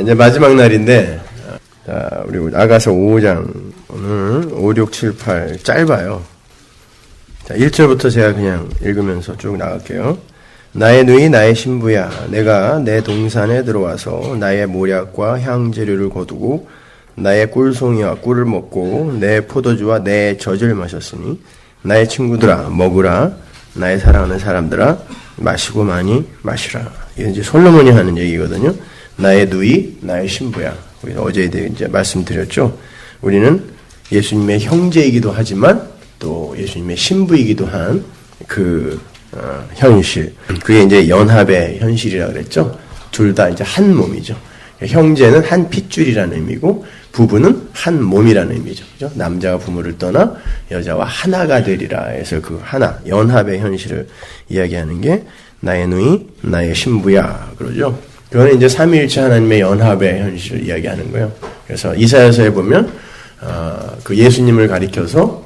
이제 마지막 날인데, 자, 우리 아가서 5장, 오늘 5, 6, 7, 8, 짧아요. 자, 1절부터 제가 그냥 읽으면서 쭉 나갈게요. 나의 누이 나의 신부야, 내가 내 동산에 들어와서 나의 모략과 향재료를 거두고 나의 꿀송이와 꿀을 먹고 내 포도주와 내 젖을 마셨으니 나의 친구들아 먹으라, 나의 사랑하는 사람들아 마시고 많이 마시라. 이게 이제 솔로몬이 하는 얘기거든요. 나의 누이 나의 신부야. 어제 이제 말씀드렸죠. 우리는 예수님의 형제이기도 하지만 또 예수님의 신부이기도 한 현실. 그게 이제 연합의 현실이라고 그랬죠. 둘 다 이제 한 몸이죠. 형제는 한 핏줄이라는 의미고 부부는 한 몸이라는 의미죠. 그죠? 남자가 부모를 떠나 여자와 하나가 되리라 해서 그 하나, 연합의 현실을 이야기하는 게 나의 누이, 나의 신부야. 그러죠. 그거는 이제 삼위일체 하나님의 연합의 현실을 이야기하는 거예요. 그래서 이사야서에 보면 그 예수님을 가리켜서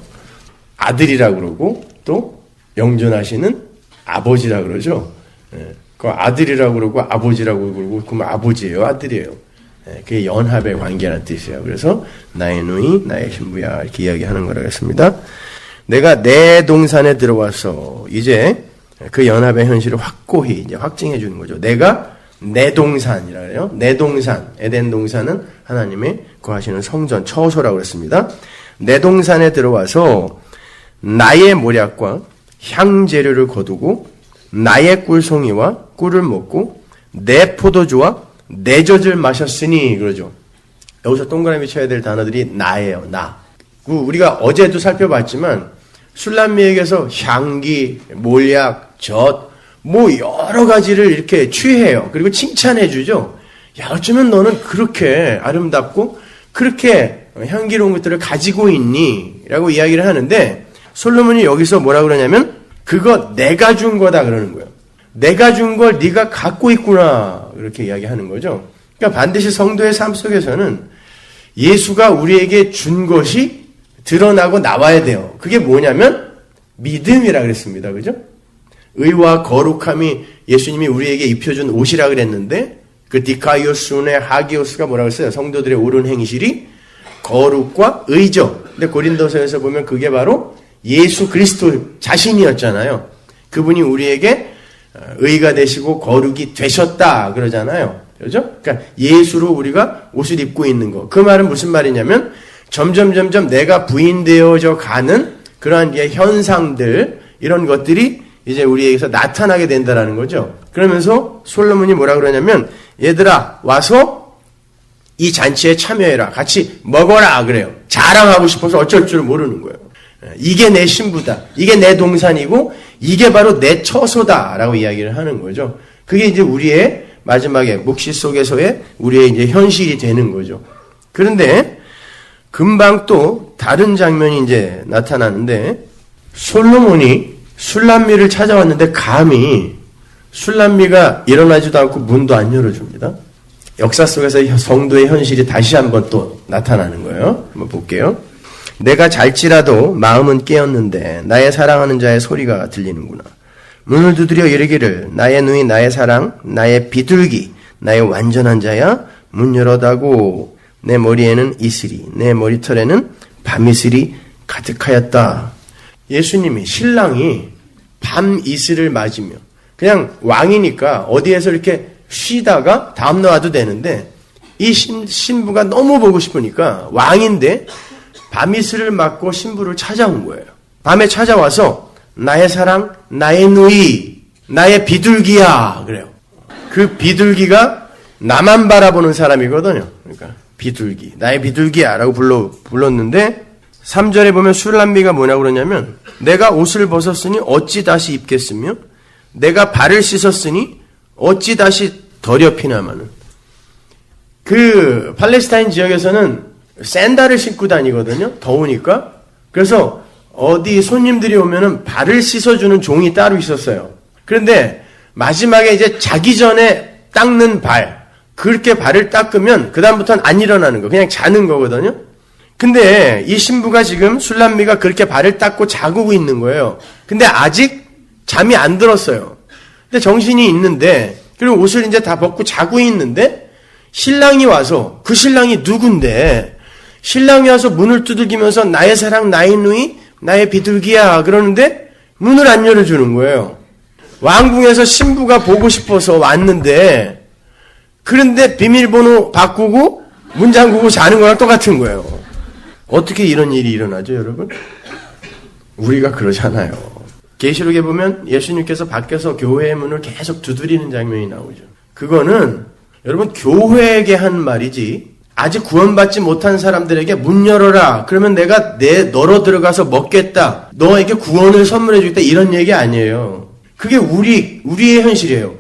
아들이라고 그러고 또 영존하시는 아버지라고 그러죠. 그 아들이라고 그러고 아버지라고 그러고 그럼 아버지예요, 아들이에요. 그게 연합의 관계라는 뜻이에요. 그래서 나의 누이, 나의 신부야 이렇게 이야기하는 거라고 했습니다. 내가 내 동산에 들어와서 이제 그 연합의 현실을 확고히 이제 확증해 주는 거죠. 내가 내 동산이라 그래요. 내 동산, 에덴 동산은 하나님의 거하시는 성전, 처소라고 그랬습니다. 내 동산에 들어와서 나의 모략과 향재료를 거두고 나의 꿀송이와 꿀을 먹고 내 포도주와 내 젖을 마셨으니 그러죠. 여기서 동그라미 쳐야 될 단어들이 나예요. 나. 우리가 어제도 살펴봤지만 술람미에게서 향기, 몰약, 젖 뭐 여러 가지를 이렇게 취해요. 그리고 칭찬해 주죠. 야, 어쩌면 너는 그렇게 아름답고 그렇게 향기로운 것들을 가지고 있니? 라고 이야기를 하는데 솔로몬이 여기서 뭐라 그러냐면 그거 내가 준 거다 그러는 거예요. 내가 준 걸 네가 갖고 있구나. 그렇게 이야기하는 거죠. 그러니까 반드시 성도의 삶 속에서는 예수가 우리에게 준 것이 드러나고 나와야 돼요. 그게 뭐냐면 믿음이라 그랬습니다. 그죠? 의와 거룩함이 예수님이 우리에게 입혀준 옷이라 그랬는데 그 디카이오스의 하기오스가 뭐라고 했어요? 성도들의 옳은 행실이 거룩과 의죠. 근데 고린도서에서 보면 그게 바로 예수 그리스도 자신이었잖아요. 그분이 우리에게 의가 되시고 거룩이 되셨다 그러잖아요. 그렇죠? 그러니까 예수로 우리가 옷을 입고 있는 거. 그 말은 무슨 말이냐면 점점 내가 부인되어져 가는 그러한 현상들 이런 것들이 이제 우리에게서 나타나게 된다라는 거죠. 그러면서 솔로몬이 뭐라 그러냐면 얘들아 와서 이 잔치에 참여해라. 같이 먹어라 그래요. 자랑하고 싶어서 어쩔 줄 모르는 거예요. 이게 내 신부다. 이게 내 동산이고 이게 바로 내 처소다라고 이야기를 하는 거죠. 그게 이제 우리의 마지막에 묵시 속에서의 우리의 이제 현실이 되는 거죠. 그런데 금방 또 다른 장면이 이제 나타나는데 솔로몬이 술람미를 찾아왔는데 감히 술람미가 일어나지도 않고 문도 안 열어줍니다. 역사 속에서 성도의 현실이 다시 한번 또 나타나는 거예요. 한번 볼게요. 내가 잘지라도 마음은 깨었는데 나의 사랑하는 자의 소리가 들리는구나. 문을 두드려 이르기를 나의 누이 나의 사랑 나의 비둘기 나의 완전한 자야 문 열어다고. 내 머리에는 이슬이 내 머리털에는 밤이슬이 가득하였다. 예수님이 신랑이 밤 이슬을 맞으며 그냥 왕이니까 어디에서 이렇게 쉬다가 다음날 와도 되는데 이 신부가 너무 보고 싶으니까 왕인데 밤 이슬을 맞고 신부를 찾아온 거예요. 밤에 찾아와서 나의 사랑, 나의 누이, 나의 비둘기야 그래요. 그 비둘기가 나만 바라보는 사람이거든요. 그러니까 비둘기, 나의 비둘기야 라고 불렀는데 3절에 보면 술람미가 뭐냐고 그러냐면 내가 옷을 벗었으니 어찌 다시 입겠으며 내가 발을 씻었으니 어찌 다시 더럽히나마는. 그 팔레스타인 지역에서는 샌들을 신고 다니거든요. 더우니까. 그래서 어디 손님들이 오면은 발을 씻어주는 종이 따로 있었어요. 그런데 마지막에 이제 자기 전에 닦는 발, 그렇게 발을 닦으면 그다음부터는 안 일어나는 거, 그냥 자는 거거든요. 근데 이 신부가 지금 술람미가 그렇게 발을 닦고 자고 있는 거예요. 근데 아직 잠이 안 들었어요. 근데 정신이 있는데, 그리고 옷을 이제 다 벗고 자고 있는데 신랑이 와서, 그 신랑이 누군데, 신랑이 와서 문을 두들기면서 나의 사랑, 나의 누이, 나의 비둘기야 그러는데 문을 안 열어주는 거예요. 왕궁에서 신부가 보고 싶어서 왔는데, 그런데 비밀번호 바꾸고 문 잠그고 자는 거랑 똑같은 거예요. 어떻게 이런 일이 일어나죠, 여러분? 우리가 그러잖아요. 계시록에 보면 예수님께서 밖에서 교회의 문을 계속 두드리는 장면이 나오죠. 그거는 여러분 교회에게 한 말이지, 아직 구원받지 못한 사람들에게 문 열어라, 그러면 내가 너로 들어가서 먹겠다, 너에게 구원을 선물해 주겠다, 이런 얘기 아니에요. 그게 우리의 현실이에요.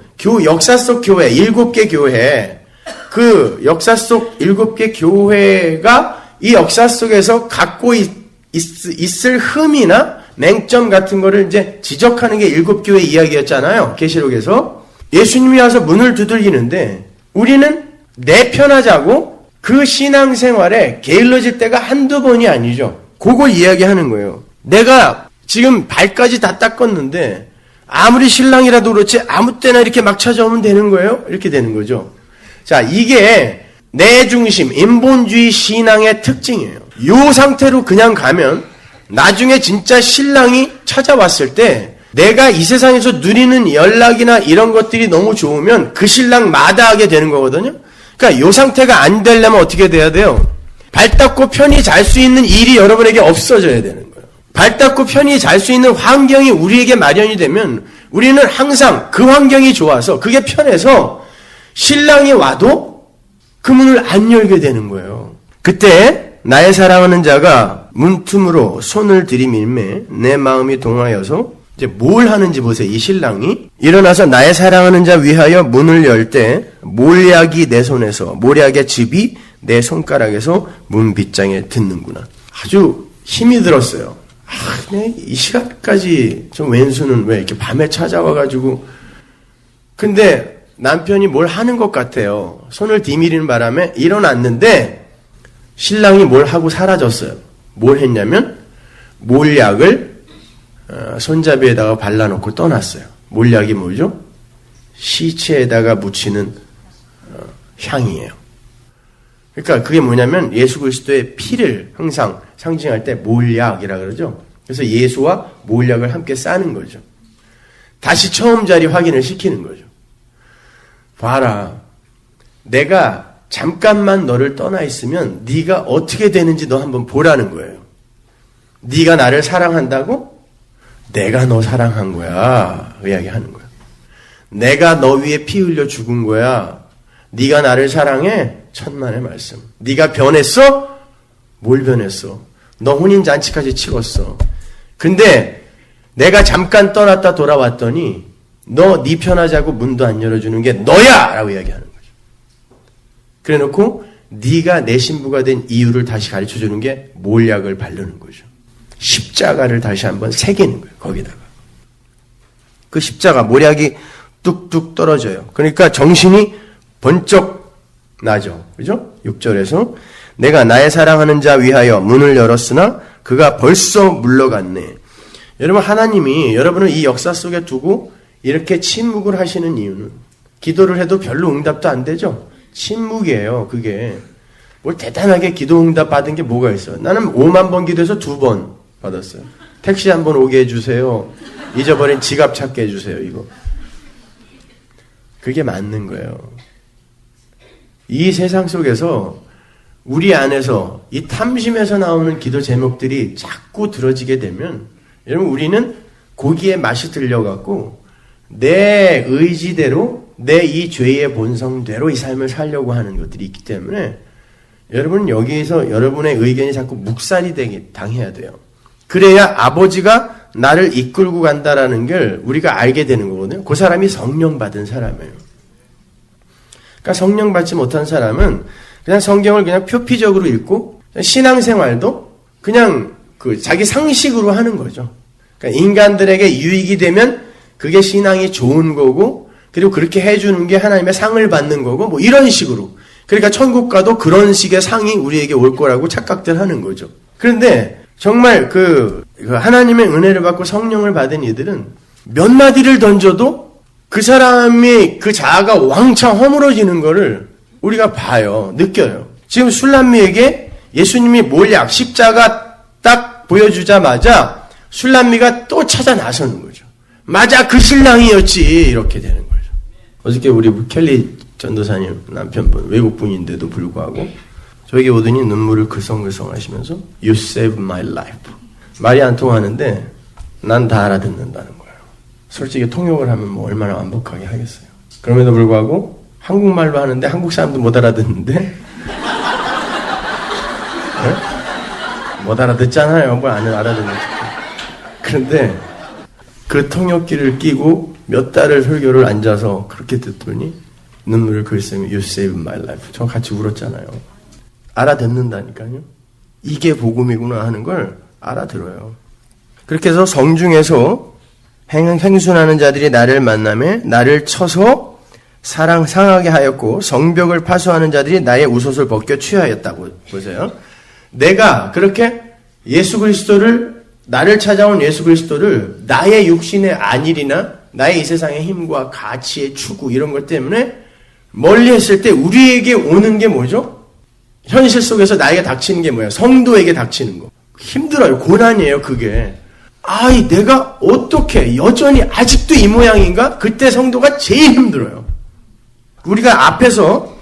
역사 속 교회, 7개 교회, 그 역사 속 7개 교회가 이 역사 속에서 갖고 있을 흠이나 맹점 같은 거를 이제 지적하는 게 7교회 이야기였잖아요. 계시록에서. 예수님이 와서 문을 두들기는데 우리는 내 편하자고 그 신앙생활에 게을러질 때가 한두 번이 아니죠. 그걸 이야기하는 거예요. 내가 지금 발까지 다 닦았는데 아무리 신랑이라도 그렇지 아무 때나 이렇게 막 찾아오면 되는 거예요? 이렇게 되는 거죠. 자, 이게 내 중심, 인본주의 신앙의 특징이에요. 이 상태로 그냥 가면 나중에 진짜 신랑이 찾아왔을 때 내가 이 세상에서 누리는 연락이나 이런 것들이 너무 좋으면 그 신랑 마다하게 되는 거거든요. 그러니까 이 상태가 안 되려면 어떻게 돼야 돼요? 발 닦고 편히 잘 수 있는 일이 여러분에게 없어져야 되는 거예요. 발 닦고 편히 잘 수 있는 환경이 우리에게 마련이 되면 우리는 항상 그 환경이 좋아서 그게 편해서 신랑이 와도 그 문을 안 열게 되는 거예요. 그때 나의 사랑하는 자가 문틈으로 손을 들이밀매 내 마음이 동하여서 이제 뭘 하는지 보세요. 이 신랑이 일어나서 나의 사랑하는 자 위하여 문을 열 때 몰약이 내 손에서, 몰약의 즙이 내 손가락에서 문 빗장에 듣는구나. 아주 힘이 들었어요. 이 시간까지 좀 왼수는 왜 이렇게 밤에 찾아와가지고. 근데 남편이 뭘 하는 것 같아요. 손을 디미리는 바람에 일어났는데 신랑이 뭘 하고 사라졌어요. 뭘 했냐면 몰약을 손잡이에다가 발라놓고 떠났어요. 몰약이 뭐죠? 시체에다가 묻히는 향이에요. 그러니까 그게 뭐냐면 예수 그리스도의 피를 항상 상징할 때 몰약이라 그러죠. 그래서 예수와 몰약을 함께 싸는 거죠. 다시 처음 자리 확인을 시키는 거죠. 봐라, 내가 잠깐만 너를 떠나 있으면 네가 어떻게 되는지 너 한번 보라는 거예요. 네가 나를 사랑한다고? 내가 너 사랑한 거야. 이야기하는 거야. 내가 너 위에 피 흘려 죽은 거야. 네가 나를 사랑해? 천만의 말씀. 네가 변했어? 뭘 변했어? 너 혼인잔치까지 치렀어. 근데 내가 잠깐 떠났다 돌아왔더니 너 네 편하자고 문도 안 열어주는 게 너야! 라고 이야기하는 거죠. 그래놓고 네가 내 신부가 된 이유를 다시 가르쳐주는 게 몰약을 바르는 거죠. 십자가를 다시 한번 새기는 거예요. 거기다가. 그 십자가, 몰약이 뚝뚝 떨어져요. 그러니까 정신이 번쩍 나죠. 그죠? 6절에서 내가 나의 사랑하는 자 위하여 문을 열었으나 그가 벌써 물러갔네. 여러분, 하나님이 여러분을 이 역사 속에 두고 이렇게 침묵을 하시는 이유는 기도를 해도 별로 응답도 안 되죠. 침묵이에요. 그게 뭘 대단하게 기도 응답 받은 게 뭐가 있어요. 나는 5만 번 기도해서 2번 받았어요. 택시 한번 오게 해주세요. 잊어버린 지갑 찾게 해주세요. 이거 그게 맞는 거예요. 이 세상 속에서 우리 안에서 이 탐심에서 나오는 기도 제목들이 자꾸 들어지게 되면 여러분, 우리는 고기에 맛이 들려갖고 내 의지대로, 내 이 죄의 본성대로 이 삶을 살려고 하는 것들이 있기 때문에 여러분, 여기에서 여러분의 의견이 자꾸 묵살이 당해야 돼요. 그래야 아버지가 나를 이끌고 간다라는 걸 우리가 알게 되는 거거든요. 그 사람이 성령 받은 사람이에요. 그러니까 성령 받지 못한 사람은 그냥 성경을 그냥 표피적으로 읽고 신앙생활도 그냥 그 자기 상식으로 하는 거죠. 그러니까 인간들에게 유익이 되면 그게 신앙이 좋은 거고, 그리고 그렇게 해주는 게 하나님의 상을 받는 거고, 뭐 이런 식으로. 그러니까 천국 가도 그런 식의 상이 우리에게 올 거라고 착각들 하는 거죠. 그런데 정말 그 하나님의 은혜를 받고 성령을 받은 이들은 몇 마디를 던져도 그 사람이 그 자아가 왕창 허물어지는 거를 우리가 봐요. 느껴요. 지금 술람미에게 예수님이 몰약, 십자가 딱 보여주자마자 술람미가 또 찾아 나서는 거죠. 맞아, 그 신랑이었지. 이렇게 되는 거죠. 어저께 우리 켈리 전도사님 남편분, 외국분인데도 불구하고 저에게 오더니 눈물을 글썽글썽 하시면서 You saved my life. 말이 안 통하는데 난 다 알아듣는다는 거예요. 솔직히 통역을 하면 뭐 얼마나 완벽하게 하겠어요. 그럼에도 불구하고 한국말로 하는데 한국 사람도 못 알아듣는데 네? 못 알아듣잖아요. 뭘 안 알아듣는지. 그런데 그 통역기를 끼고 몇 달을 설교를 앉아서 그렇게 듣더니 눈물을 글썽이며 You saved my life. 저 같이 울었잖아요. 알아듣는다니까요. 이게 복음이구나 하는 걸 알아들어요. 그렇게 해서 성중에서 행순하는 자들이 나를 만나며 나를 쳐서 상하게 하였고 성벽을 파수하는 자들이 나의 우옷을 벗겨 취하였다고. 보세요. 내가 그렇게 예수 그리스도를, 나를 찾아온 예수 그리스도를 나의 육신의 안일이나 나의 이 세상의 힘과 가치의 추구 이런 것 때문에 멀리 했을 때 우리에게 오는 게 뭐죠? 현실 속에서 나에게 닥치는 게 뭐야? 성도에게 닥치는 거. 힘들어요. 고난이에요, 그게. 아이, 내가 어떻게 여전히 아직도 이 모양인가? 그때 성도가 제일 힘들어요. 우리가 앞에서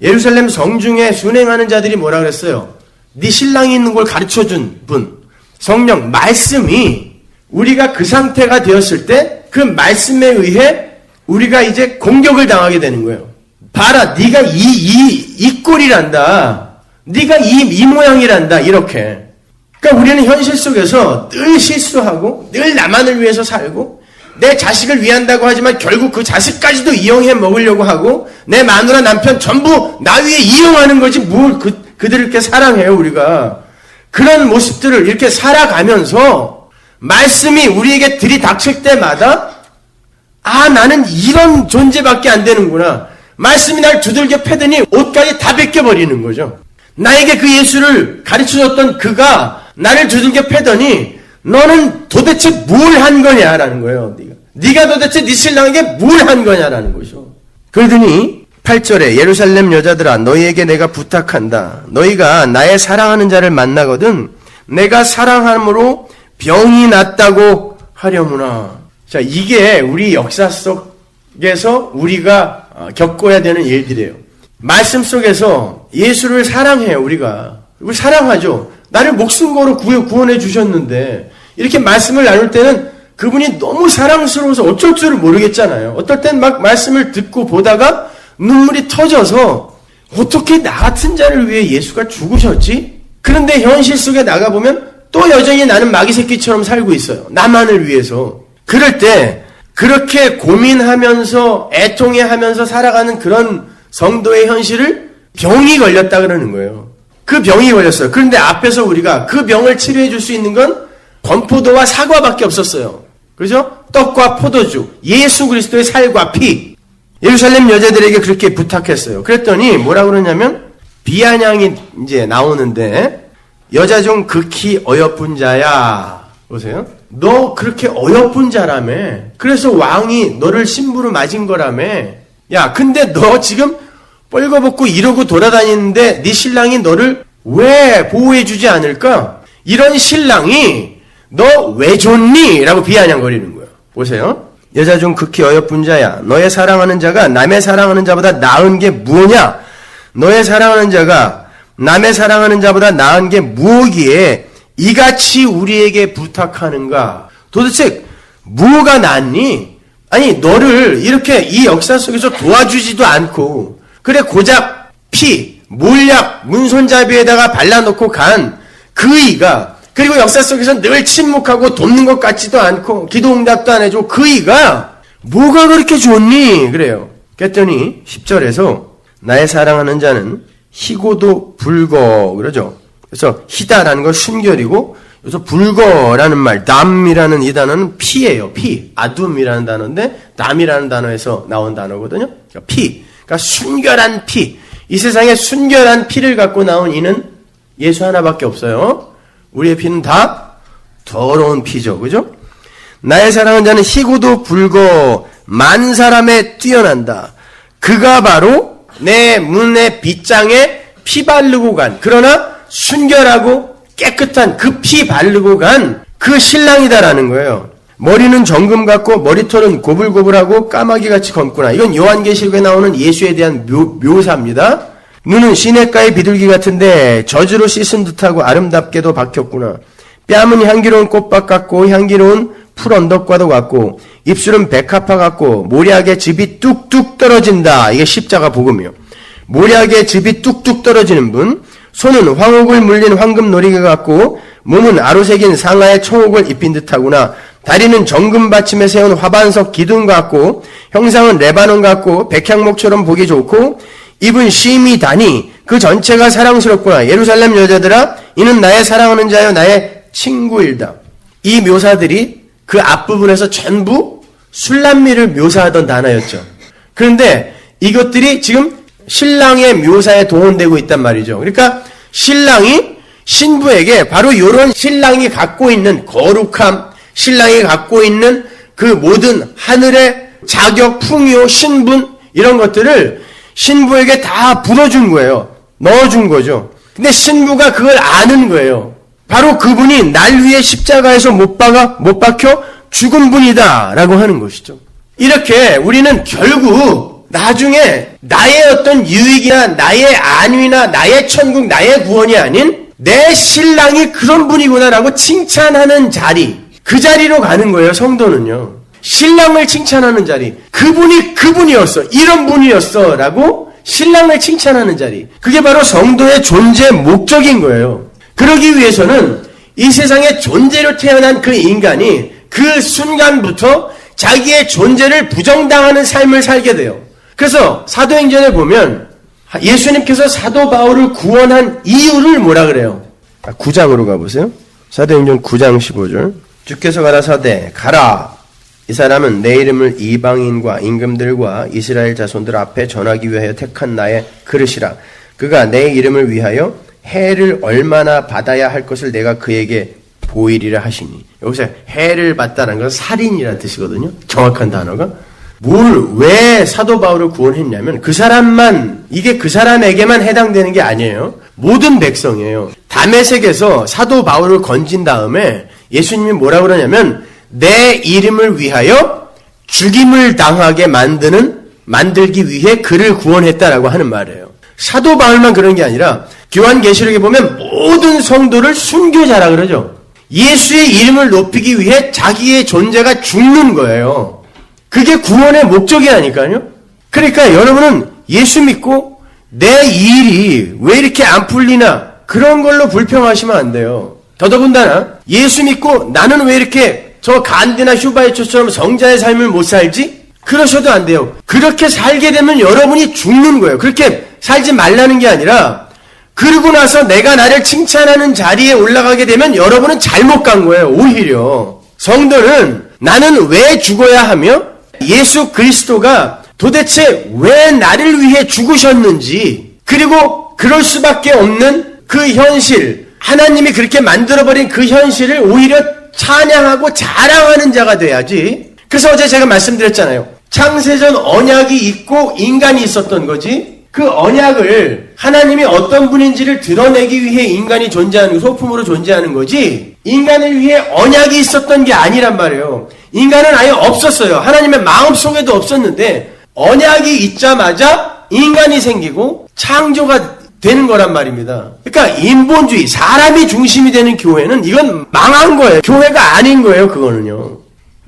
예루살렘 성중에 순행하는 자들이 뭐라 그랬어요? 네 신랑이 있는 걸 가르쳐준 분. 성령, 말씀이 우리가 그 상태가 되었을 때 그 말씀에 의해 우리가 이제 공격을 당하게 되는 거예요. 봐라, 네가 이 꼴이란다. 네가 이 모양이란다. 이렇게. 그러니까 우리는 현실 속에서 늘 실수하고 늘 나만을 위해서 살고 내 자식을 위한다고 하지만 결국 그 자식까지도 이용해 먹으려고 하고 내 마누라 남편 전부 나 위해 이용하는 거지 뭘 그들을 이렇게 사랑해요. 우리가 그런 모습들을 이렇게 살아가면서 말씀이 우리에게 들이닥칠 때마다 아, 나는 이런 존재밖에 안 되는구나. 말씀이 날 두들겨 패더니 옷까지 다 벗겨버리는 거죠. 나에게 그 예수를 가르쳐줬던 그가 나를 두들겨 패더니 너는 도대체 뭘 한 거냐라는 거예요. 네가 도대체 네 신랑에게 뭘 한 거냐라는 거죠. 그러더니 8절에 예루살렘 여자들아 너희에게 내가 부탁한다. 너희가 나의 사랑하는 자를 만나거든 내가 사랑함으로 병이 낫다고 하려무나. 자, 이게 우리 역사 속에서 우리가 겪어야 되는 일들이에요. 말씀 속에서 예수를 사랑해요. 우리가 사랑하죠. 나를 목숨 걸어 구원해 주셨는데 이렇게 말씀을 나눌 때는 그분이 너무 사랑스러워서 어쩔 줄을 모르겠잖아요. 어떨 땐 막 말씀을 듣고 보다가 눈물이 터져서 어떻게 나 같은 자를 위해 예수가 죽으셨지? 그런데 현실 속에 나가보면 또 여전히 나는 마귀 새끼처럼 살고 있어요. 나만을 위해서. 그럴 때 그렇게 고민하면서 애통해하면서 살아가는 그런 성도의 현실을 병이 걸렸다 그러는 거예요. 그 병이 걸렸어요. 그런데 앞에서 우리가 그 병을 치료해 줄 수 있는 건 건포도와 사과밖에 없었어요. 그죠? 떡과 포도주, 예수 그리스도의 살과 피. 예루살렘 여자들에게 그렇게 부탁했어요. 그랬더니 뭐라 그러냐면 비아냥이 이제 나오는데 여자 중 극히 어여쁜 자야. 보세요. 너 그렇게 어여쁜 자라며. 그래서 왕이 너를 신부로 맞은 거라며. 야, 근데 너 지금 뻘거벗고 이러고 돌아다니는데 네 신랑이 너를 왜 보호해주지 않을까? 이런 신랑이 너 왜 좋니? 라고 비아냥거리는 거예요. 보세요. 여자 중 극히 어여쁜 자야. 너의 사랑하는 자가 남의 사랑하는 자보다 나은 게 무엇냐? 너의 사랑하는 자가 남의 사랑하는 자보다 나은 게 무엇이기에 이같이 우리에게 부탁하는가? 도대체 뭐가 낫니? 아니 너를 이렇게 이 역사 속에서 도와주지도 않고 그래 고작 피, 몰약, 문손잡이에다가 발라놓고 간 그 이가 그리고 역사 속에서 늘 침묵하고 돕는 것 같지도 않고 기도 응답도 안 해주고 그 이가 뭐가 그렇게 좋니? 그래요. 그랬더니 10절에서 나의 사랑하는 자는 희고도 불거 그러죠. 그래서 희다라는 건 순결이고 그래서 불거라는 말, 담이라는 이 단어는 피예요. 피. 아둠이라는 단어인데 담이라는 단어에서 나온 단어거든요. 그러니까 피. 그러니까 순결한 피. 이 세상에 순결한 피를 갖고 나온 이는 예수 하나밖에 없어요. 우리의 피는 다 더러운 피죠. 그죠? 나의 사랑하는 자는 희고도 불거 만 사람에 뛰어난다. 그가 바로 내 문의 빗장에 피 바르고 간, 그러나 순결하고 깨끗한 그 피 바르고 간 그 신랑이다라는 거예요. 머리는 정금 같고 머리털은 고불고불하고 까마귀같이 검구나. 이건 요한계시록에 나오는 예수에 대한 묘사입니다. 눈은 시냇가의 비둘기 같은데 젖으로 씻은 듯하고 아름답게도 박혔구나. 뺨은 향기로운 꽃밭 같고 향기로운 풀 언덕과도 같고 입술은 백합화 같고 모략의 즙이 뚝뚝 떨어진다. 이게 십자가 복음이요. 모략의 즙이 뚝뚝 떨어지는 분. 손은 황옥을 물린 황금 놀이개 같고 몸은 아로새긴 상아의 청옥을 입힌 듯하구나. 다리는 정금 받침에 세운 화반석 기둥 같고 형상은 레바논 같고 백향목처럼 보기 좋고 입은 심이 다니 그 전체가 사랑스럽구나. 예루살렘 여자들아 이는 나의 사랑하는 자여 나의 친구일다. 이 묘사들이 그 앞부분에서 전부 술람미를 묘사하던 단어였죠. 그런데 이것들이 지금 신랑의 묘사에 동원되고 있단 말이죠. 그러니까 신랑이 신부에게 바로 이런 신랑이 갖고 있는 거룩함, 신랑이 갖고 있는 그 모든 하늘의 자격, 풍요, 신분 이런 것들을 신부에게 다 불어준 거예요. 넣어준 거죠. 근데 신부가 그걸 아는 거예요. 바로 그분이 날 위해 십자가에서 못 박혀 죽은 분이다 라고 하는 것이죠. 이렇게 우리는 결국 나중에 나의 어떤 유익이나 나의 안위나 나의 천국, 나의 구원이 아닌 내 신랑이 그런 분이구나 라고 칭찬하는 자리, 그 자리로 가는 거예요. 성도는요. 신랑을 칭찬하는 자리, 그분이 그분이었어, 이런 분이었어 라고 신랑을 칭찬하는 자리, 그게 바로 성도의 존재 목적인 거예요. 그러기 위해서는 이 세상에 존재로 태어난 그 인간이 그 순간부터 자기의 존재를 부정당하는 삶을 살게 돼요. 그래서 사도행전에 보면 예수님께서 사도 바울을 구원한 이유를 뭐라 그래요? 9장으로 가보세요. 사도행전 9장 15절. 주께서 가라사대 가라. 이 사람은 내 이름을 이방인과 임금들과 이스라엘 자손들 앞에 전하기 위하여 택한 나의 그릇이라. 그가 내 이름을 위하여 해를 얼마나 받아야 할 것을 내가 그에게 보이리라 하시니. 여기서 해를 받다는 건 살인이라는 뜻이거든요. 정확한 단어가. 왜 사도 바울을 구원했냐면 그 사람만, 이게 그 사람에게만 해당되는 게 아니에요. 모든 백성이에요. 다메섹에서 사도 바울을 건진 다음에 예수님이 뭐라고 그러냐면 내 이름을 위하여 죽임을 당하게 만들기 위해 그를 구원했다라고 하는 말이에요. 사도 바울만 그런 게 아니라 요한계시록에 보면 모든 성도를 순교자라 그러죠. 예수의 이름을 높이기 위해 자기의 존재가 죽는 거예요. 그게 구원의 목적이라니까요. 그러니까 여러분은 예수 믿고 내 일이 왜 이렇게 안 풀리나 그런 걸로 불평하시면 안 돼요. 더더군다나 예수 믿고 나는 왜 이렇게 저 간디나 휴바이처처럼 성자의 삶을 못 살지? 그러셔도 안 돼요. 그렇게 살게 되면 여러분이 죽는 거예요. 그렇게 살지 말라는 게 아니라 그러고 나서 내가 나를 칭찬하는 자리에 올라가게 되면 여러분은 잘못 간 거예요. 오히려 성도는 나는 왜 죽어야 하며 예수 그리스도가 도대체 왜 나를 위해 죽으셨는지, 그리고 그럴 수밖에 없는 그 현실, 하나님이 그렇게 만들어버린 그 현실을 오히려 찬양하고 자랑하는 자가 돼야지. 그래서 어제 제가 말씀드렸잖아요. 창세전 언약이 있고 인간이 있었던 거지, 그 언약을 하나님이 어떤 분인지를 드러내기 위해 인간이 존재하는, 소품으로 존재하는 거지, 인간을 위해 언약이 있었던 게 아니란 말이에요. 인간은 아예 없었어요. 하나님의 마음속에도 없었는데 언약이 있자마자 인간이 생기고 창조가 되는 거란 말입니다. 그러니까 인본주의, 사람이 중심이 되는 교회는 이건 망한 거예요. 교회가 아닌 거예요. 그거는요.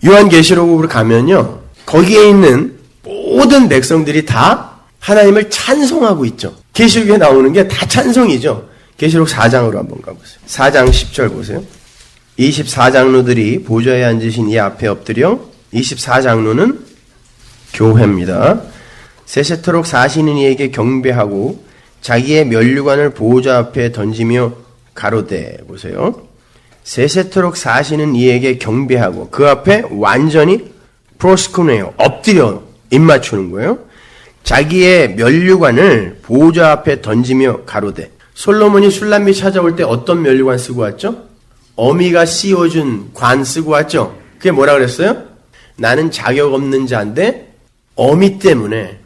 요한계시록으로 가면요, 거기에 있는 모든 백성들이 다 하나님을 찬송하고 있죠. 계시록에 나오는 게 다 찬송이죠. 계시록 4장으로 한번 가보세요. 4장 10절 보세요. 24장로들이 보좌에 앉으신 이 앞에 엎드려, 24장로는 교회입니다. 세세토록 사시는 이에게 경배하고 자기의 면류관을 보좌 앞에 던지며 가로되, 보세요. 세세토록 사시는 이에게 경배하고 그 앞에 완전히 프로스쿠네요, 엎드려 입 맞추는 거예요. 자기의 면류관을 보좌 앞에 던지며 가로되. 솔로몬이 술람미 찾아올 때 어떤 면류관 쓰고 왔죠? 어미가 씌워준 관 쓰고 왔죠? 그게 뭐라 그랬어요? 나는 자격 없는 자인데 어미 때문에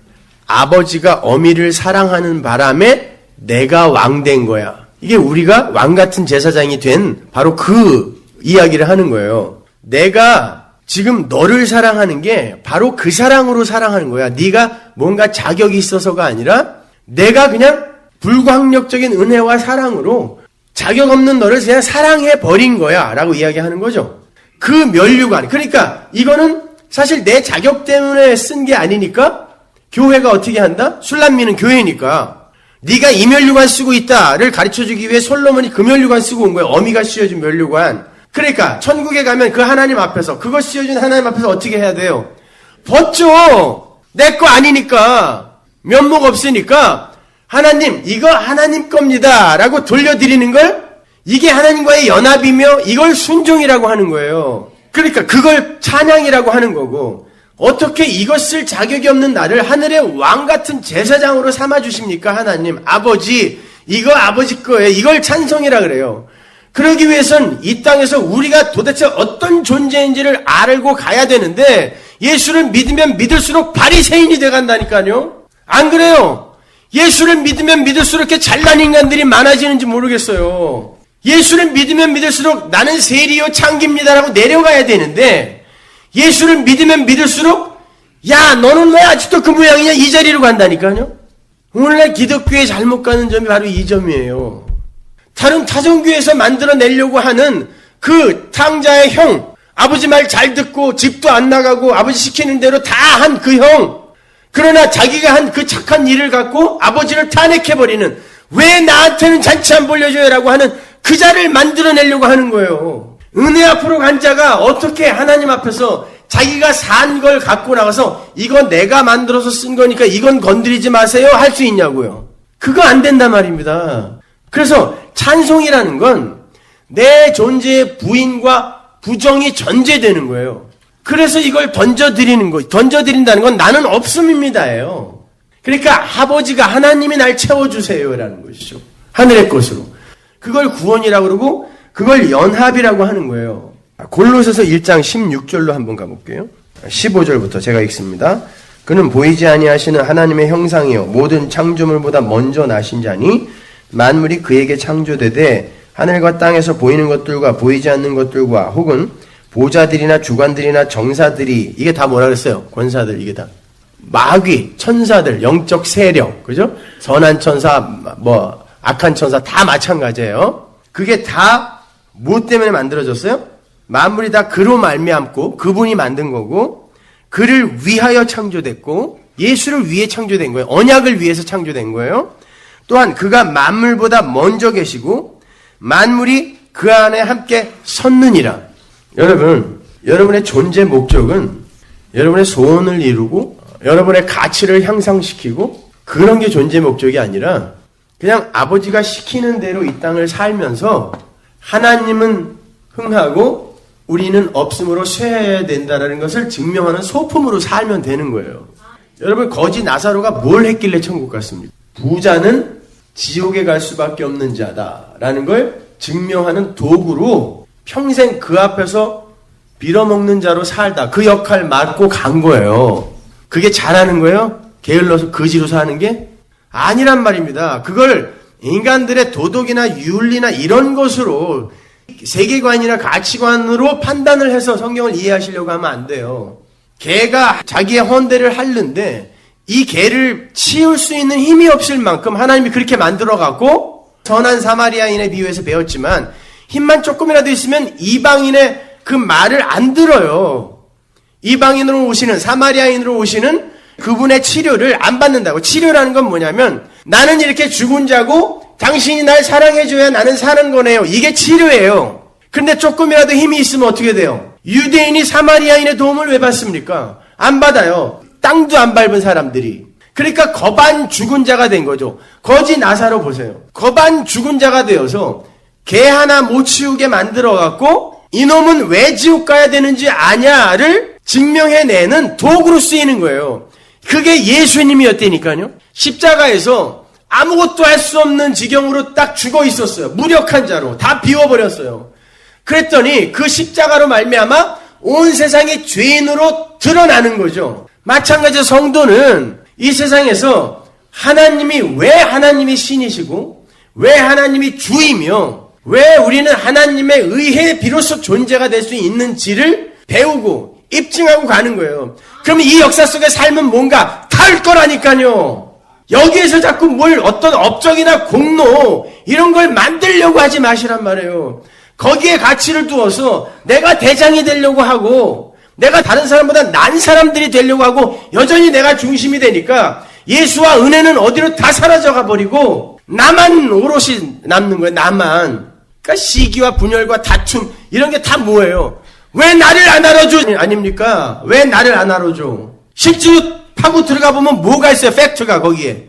아버지가 어미를 사랑하는 바람에 내가 왕된 거야. 이게 우리가 왕 같은 제사장이 된 바로 그 이야기를 하는 거예요. 내가 지금 너를 사랑하는 게 바로 그 사랑으로 사랑하는 거야. 네가 뭔가 자격이 있어서가 아니라 내가 그냥 불광력적인 은혜와 사랑으로 자격 없는 너를 그냥 사랑해 버린 거야 라고 이야기하는 거죠. 그 면류관. 그러니까 이거는 사실 내 자격 때문에 쓴 게 아니니까 교회가 어떻게 한다? 술람미는 교회니까 네가 이 면류관 쓰고 있다를 가르쳐주기 위해 솔로몬이 그 면류관 쓰고 온 거예요. 어미가 씌워준 면류관. 그러니까 천국에 가면 그 하나님 앞에서 그거 씌워준 하나님 앞에서 어떻게 해야 돼요? 벗죠. 내 거 아니니까 면목 없으니까 하나님 이거 하나님 겁니다 라고 돌려드리는 걸 이게 하나님과의 연합이며 이걸 순종이라고 하는 거예요. 그러니까 그걸 찬양이라고 하는 거고 어떻게 이것을 자격이 없는 나를 하늘의 왕 같은 제사장으로 삼아주십니까? 하나님 아버지 이거 아버지 거예요. 이걸 찬송이라 그래요. 그러기 위해선 이 땅에서 우리가 도대체 어떤 존재인지를 알고 가야 되는데 예수를 믿으면 믿을수록 바리새인이 돼간다니까요. 안 그래요? 예수를 믿으면 믿을수록 이렇게 잘난 인간들이 많아지는지 모르겠어요. 예수를 믿으면 믿을수록 나는 세리요 창기입니다라고 내려가야 되는데 예수를 믿으면 믿을수록 야 너는 왜 아직도 그 모양이냐 이 자리로 간다니까요. 오늘날 기독교에 잘못 가는 점이 바로 이 점이에요. 다른 타종교에서 만들어내려고 하는 그 탕자의 형, 아버지 말 잘 듣고 집도 안 나가고 아버지 시키는 대로 다 한 그 형, 그러나 자기가 한 그 착한 일을 갖고 아버지를 탄핵해버리는 왜 나한테는 잔치 안 벌려줘요라고 하는 그 자를 만들어내려고 하는 거예요. 은혜 앞으로 간 자가 어떻게 하나님 앞에서 자기가 산 걸 갖고 나가서 이거 내가 만들어서 쓴 거니까 이건 건드리지 마세요 할 수 있냐고요. 그거 안 된단 말입니다. 그래서 찬송이라는 건 내 존재의 부인과 부정이 전제되는 거예요. 그래서 이걸 던져드리는 거, 던져드린다는 건 나는 없음입니다예요. 그러니까 아버지가 하나님이 날 채워주세요라는 것이죠. 하늘의 것으로. 그걸 구원이라고 그러고 그걸 연합이라고 하는 거예요. 골로새서 1장 16절로 한번 가볼게요. 15절부터 제가 읽습니다. 그는 보이지 아니하시는 하나님의 형상이요 모든 창조물보다 먼저 나신 자니 만물이 그에게 창조되되 하늘과 땅에서 보이는 것들과 보이지 않는 것들과 혹은 보좌들이나 주관들이나 정사들이 이게 다 뭐라 그랬어요? 권사들 이게 다 마귀, 천사들, 영적 세력, 그죠? 선한 천사, 뭐 악한 천사 다 마찬가지예요. 그게 다 뭐 때문에 만들어졌어요? 만물이 다 그로 말미암고 그분이 만든 거고 그를 위하여 창조됐고 예수를 위해 창조된 거예요. 언약을 위해서 창조된 거예요. 또한 그가 만물보다 먼저 계시고 만물이 그 안에 함께 섰느니라. 여러분, 여러분의 존재 목적은 여러분의 소원을 이루고 여러분의 가치를 향상시키고 그런 게 존재 목적이 아니라 그냥 아버지가 시키는 대로 이 땅을 살면서 하나님은 흥하고 우리는 없음으로 쇠해야 된다는 것을 증명하는 소품으로 살면 되는 거예요. 여러분 거지 나사로가 뭘 했길래 천국 갔습니까? 부자는 지옥에 갈 수밖에 없는 자다라는 걸 증명하는 도구로 평생 그 앞에서 빌어먹는 자로 살다 그 역할 맡고 간 거예요. 그게 잘하는 거예요? 게을러서 거지로 사는 게? 아니란 말입니다. 그걸 인간들의 도덕이나 윤리나 이런 것으로 세계관이나 가치관으로 판단을 해서 성경을 이해하시려고 하면 안 돼요. 개가 자기의 헌대를 하는데 이 개를 치울 수 있는 힘이 없을 만큼 하나님이 그렇게 만들어갖고 선한 사마리아인에 비유해서 배웠지만 힘만 조금이라도 있으면 이방인의 그 말을 안 들어요. 이방인으로 오시는 사마리아인으로 오시는 그분의 치료를 안 받는다고. 치료라는 건 뭐냐면 나는 이렇게 죽은 자고 당신이 날 사랑해줘야 나는 사는 거네요. 이게 치료예요. 근데 조금이라도 힘이 있으면 어떻게 돼요? 유대인이 사마리아인의 도움을 왜 받습니까? 안 받아요. 땅도 안 밟은 사람들이. 그러니까 거반 죽은 자가 된 거죠. 거지 나사로 보세요. 거반 죽은 자가 되어서 개 하나 못 치우게 만들어갖고 이놈은 왜 지옥 가야 되는지 아냐를 증명해내는 도구로 쓰이는 거예요. 그게 예수님이었다니까요. 십자가에서 아무것도 할 수 없는 지경으로 딱 죽어 있었어요. 무력한 자로 다 비워버렸어요. 그랬더니 그 십자가로 말미암아 온 세상이 죄인으로 드러나는 거죠. 마찬가지로 성도는 이 세상에서 하나님이 왜 하나님이 신이시고 왜 하나님이 주이며 왜 우리는 하나님에 의해 비로소 존재가 될 수 있는지를 배우고 입증하고 가는 거예요. 그러면 이 역사 속의 삶은 뭔가 다를 거라니까요. 여기에서 자꾸 뭘 어떤 업적이나 공로 이런 걸 만들려고 하지 마시란 말이에요. 거기에 가치를 두어서 내가 대장이 되려고 하고 내가 다른 사람보다 난 사람들이 되려고 하고 여전히 내가 중심이 되니까 예수와 은혜는 어디로 다 사라져가 버리고 나만 오롯이 남는 거예요. 나만. 그러니까 시기와 분열과 다툼 이런 게 다 뭐예요? 왜 나를 안 알아줘? 아닙니까? 왜 나를 안 알아줘? 실제로 파고 들어가 보면 뭐가 있어요? 팩트가 거기에.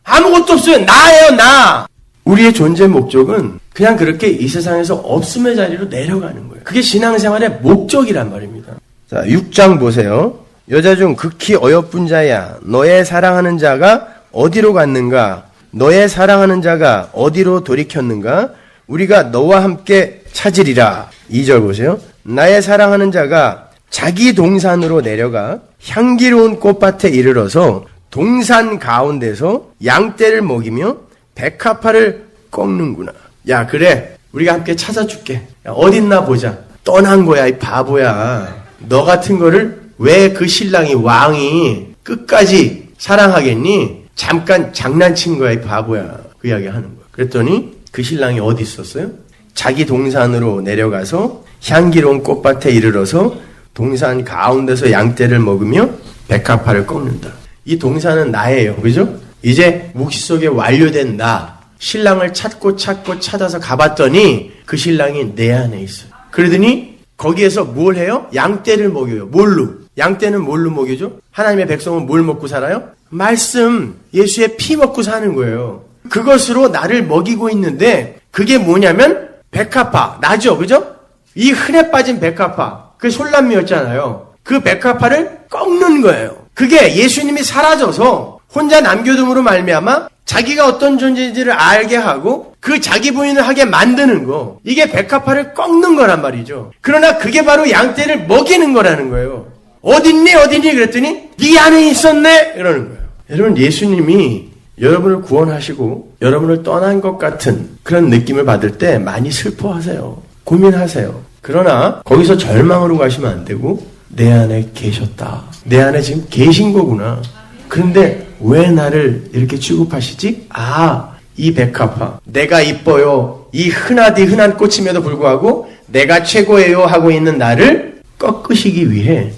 아무것도 없어요. 나예요, 나. 우리의 존재 목적은 그냥 그렇게 이 세상에서 없음의 자리로 내려가는 거예요. 그게 신앙생활의 목적이란 말입니다. 자, 6장 보세요. 여자 중 극히 어여쁜 자야. 너의 사랑하는 자가 어디로 갔는가? 너의 사랑하는 자가 어디로 돌이켰는가? 우리가 너와 함께 찾으리라. 2절 보세요. 나의 사랑하는 자가 자기 동산으로 내려가 향기로운 꽃밭에 이르러서 동산 가운데서 양떼를 먹이며 백합화를 꺾는구나. 야, 그래. 우리가 함께 찾아줄게. 야, 어딨나 보자. 떠난 거야, 이 바보야. 너 같은 거를 왜 그 신랑이 왕이 끝까지 사랑하겠니? 잠깐 장난친 거야, 이 바보야. 그 이야기 하는 거야. 그랬더니 그 신랑이 어디 있었어요? 자기 동산으로 내려가서 향기로운 꽃밭에 이르러서 동산 가운데서 양떼를 먹으며 백합화를 꺾는다. 이 동산은 나예요. 그죠? 이제 묵시 속에 완료된 나. 신랑을 찾고 찾아서 가봤더니 그 신랑이 내 안에 있어요. 그러더니 거기에서 뭘 해요? 양떼를 먹여요. 뭘로? 양떼는 뭘로 먹여줘? 하나님의 백성은 뭘 먹고 살아요? 말씀, 예수의 피 먹고 사는 거예요. 그것으로 나를 먹이고 있는데 그게 뭐냐면 백합화, 나죠. 그죠? 이 흔해 빠진 백합화, 그 솔람미였잖아요. 그 백합화를 꺾는 거예요. 그게 예수님이 사라져서 혼자 남겨둠으로 말미암아 자기가 어떤 존재인지를 알게 하고 그 자기 부인을 하게 만드는 거. 이게 백합화를 꺾는 거란 말이죠. 그러나 그게 바로 양떼를 먹이는 거라는 거예요. 어딨니 그랬더니 네 안에 있었네 이러는 거예요. 여러분, 예수님이 여러분을 구원하시고 여러분을 떠난 것 같은 그런 느낌을 받을 때 많이 슬퍼하세요. 고민하세요. 그러나 거기서 절망으로 가시면 안 되고 내 안에 계셨다. 내 안에 지금 계신 거구나. 그런데 왜 나를 이렇게 취급하시지? 아, 이 백합화. 내가 이뻐요. 이 흔한 꽃임에도 불구하고 내가 최고예요 하고 있는 나를 꺾으시기 위해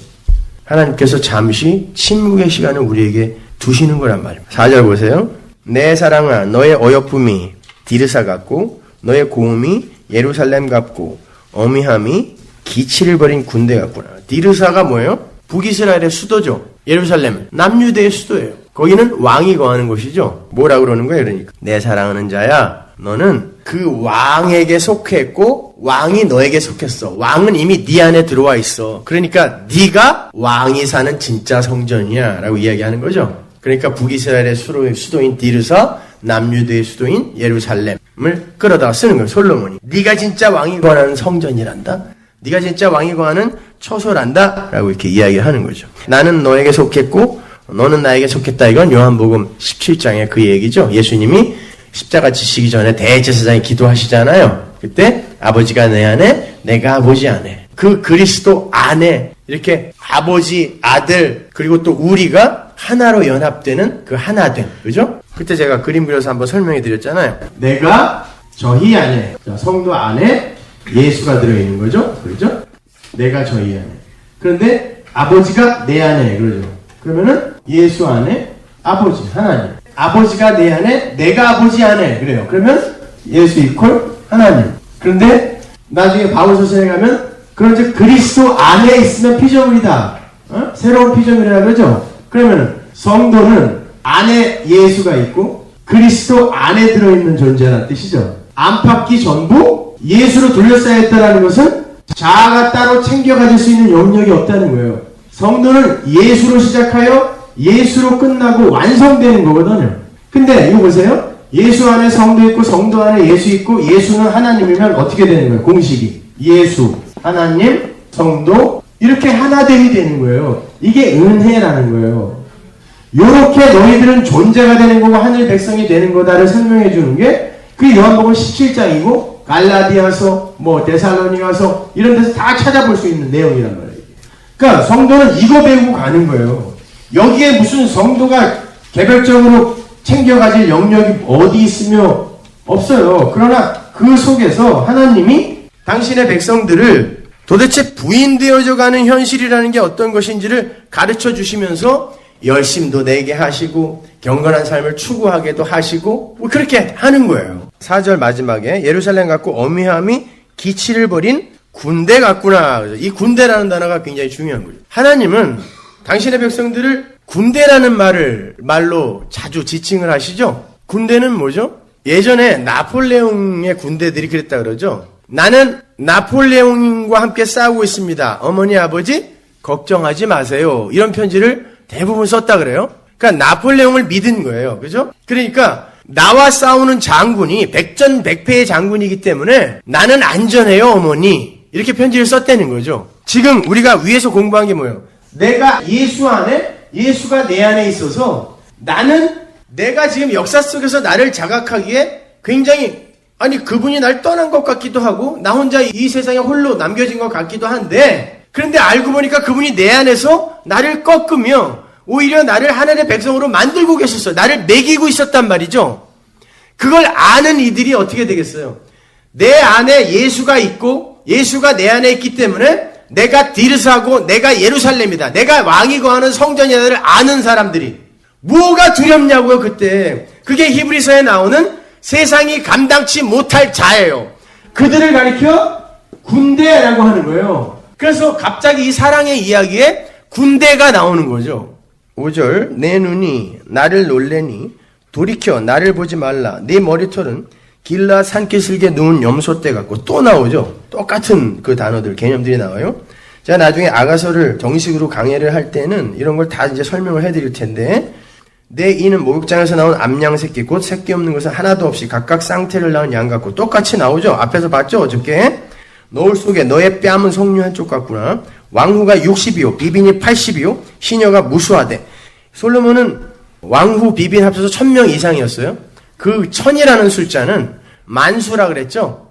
하나님께서 잠시 침묵의 시간을 우리에게 두시는 거란 말입니다. 4절 보세요. 내 사랑아, 너의 어여쁨이 디르사 같고 너의 고음이 예루살렘 같고 어미함이 기치를 벌인 군대 같구나. 디르사가 뭐예요? 북이스라엘의 수도죠. 예루살렘은 남유대의 수도예요. 거기는 왕이 거하는 곳이죠. 뭐라 그러는 거예요? 그러니까 내 사랑하는 자야, 너는 그 왕에게 속했고 왕이 너에게 속했어. 왕은 이미 네 안에 들어와 있어. 그러니까 네가 왕이 사는 진짜 성전이야 라고 이야기하는 거죠. 그러니까 북이스라엘의 수도인 디르사, 남유대의 수도인 예루살렘을 끌어다 쓰는 거예요. 솔로몬이. 네가 진짜 왕이 거하는 성전이란다. 네가 진짜 왕이 거하는 처소란다 라고 이렇게 이야기하는 거죠. 나는 너에게 속했고 너는 나에게 속했다. 이건 요한복음 17장의 그 얘기죠. 예수님이 십자가 지시기 전에 대제사장이 기도하시잖아요. 그때 아버지가 내 안에 내가 아버지 안에, 그 그리스도 안에 이렇게 아버지, 아들 그리고 또 우리가 하나로 연합되는 그 하나됨. 그죠? 그때 제가 그림 그려서 한번 설명해 드렸잖아요. 내가 저희 안에, 성도 안에 예수가 들어있는 거죠. 그렇죠? 내가 저희 안에. 그런데 아버지가 내 안에. 그러죠. 그러면은 예수 안에 아버지, 하나님. 아버지가 내 안에, 내가 아버지 안에. 그래요. 그러면 예수 이퀄 하나님. 그런데 나중에 바울서서에 가면 그런즉 그리스도 안에 있으면 피조물이다. 새로운 피조물이라 그러죠. 그러면 성도는 안에 예수가 있고 그리스도 안에 들어있는 존재라는 뜻이죠. 안팎이 전부 예수로 둘러싸여 있다는 것은 자아가 따로 챙겨 가질 수 있는 영역이 없다는 거예요. 성도는 예수로 시작하여 예수로 끝나고 완성되는 거거든요. 근데 이거 보세요. 예수 안에 성도 있고 성도 안에 예수 있고 예수는 하나님이면 어떻게 되는 거예요? 공식이. 예수, 하나님, 성도 이렇게 하나됨이 되는 거예요. 이게 은혜라는 거예요. 요렇게 너희들은 존재가 되는 거고 하늘 백성이 되는 거다를 설명해 주는 게 그 요한복음 17장이고 갈라디아서 데살로니가서 이런 데서 다 찾아볼 수 있는 내용이란 말이에요. 그러니까 성도는 이거 배우고 가는 거예요. 여기에 무슨 성도가 개별적으로 챙겨가질 영역이 어디 있으며 없어요. 그러나 그 속에서 하나님이 당신의 백성들을 도대체 부인되어져 가는 현실이라는 게 어떤 것인지를 가르쳐 주시면서 열심도 내게 하시고 경건한 삶을 추구하게도 하시고 그렇게 하는 거예요. 4절 마지막에 예루살렘 같고 어미함이 기치를 벌인 군대 같구나. 이 군대라는 단어가 굉장히 중요한 거죠. 하나님은 당신의 백성들을 군대라는 말로 자주 지칭을 하시죠. 군대는 뭐죠? 예전에 나폴레옹의 군대들이 그랬다 그러죠. 나는 나폴레옹과 함께 싸우고 있습니다. 어머니 아버지 걱정하지 마세요. 이런 편지를 대부분 썼다 그래요. 그러니까 나폴레옹을 믿은 거예요. 그죠? 그러니까 나와 싸우는 장군이 백전백패의 장군이기 때문에 나는 안전해요 어머니. 이렇게 편지를 썼다는 거죠. 지금 우리가 위에서 공부한 게 뭐예요? 내가 예수가 내 안에 있어서 내가 지금 역사 속에서 나를 자각하기에 굉장히 그분이 날 떠난 것 같기도 하고 나 혼자 이 세상에 홀로 남겨진 것 같기도 한데 그런데 알고 보니까 그분이 내 안에서 나를 꺾으며 오히려 나를 하나님의 백성으로 만들고 계셨어요. 나를 먹이고 있었단 말이죠. 그걸 아는 이들이 어떻게 되겠어요? 내 안에 예수가 있고 예수가 내 안에 있기 때문에 내가 디르사고 내가 예루살렘이다. 내가 왕이 거하는 성전이다를 아는 사람들이 뭐가 두렵냐고요 그때. 그게 히브리서에 나오는 세상이 감당치 못할 자예요. 그들을 가리켜 군대라고 하는 거예요. 그래서 갑자기 이 사랑의 이야기에 군대가 나오는 거죠. 5절 내 눈이 나를 놀래니 돌이켜 나를 보지 말라. 네 머리털은 길라 산기슭에 누운 염소떼 같고 또 나오죠. 똑같은 그 단어들 개념들이 나와요. 제가 나중에 아가서를 정식으로 강의를 할 때는 이런 걸 다 이제 설명을 해드릴 텐데 내 이는 목욕장에서 나온 암양 새끼 곧 새끼 없는 것은 하나도 없이 각각 쌍태를 낳은 양 같고 똑같이 나오죠. 앞에서 봤죠 어저께. 노을 속에 너의 뺨은 석류 한쪽 같구나. 왕후가 60이요 비빈이 80이요 시녀가 무수하되. 솔로몬은 왕후 비빈 합쳐서 1000명 이상이었어요. 그 1000이라는 숫자는 만수라 그랬죠.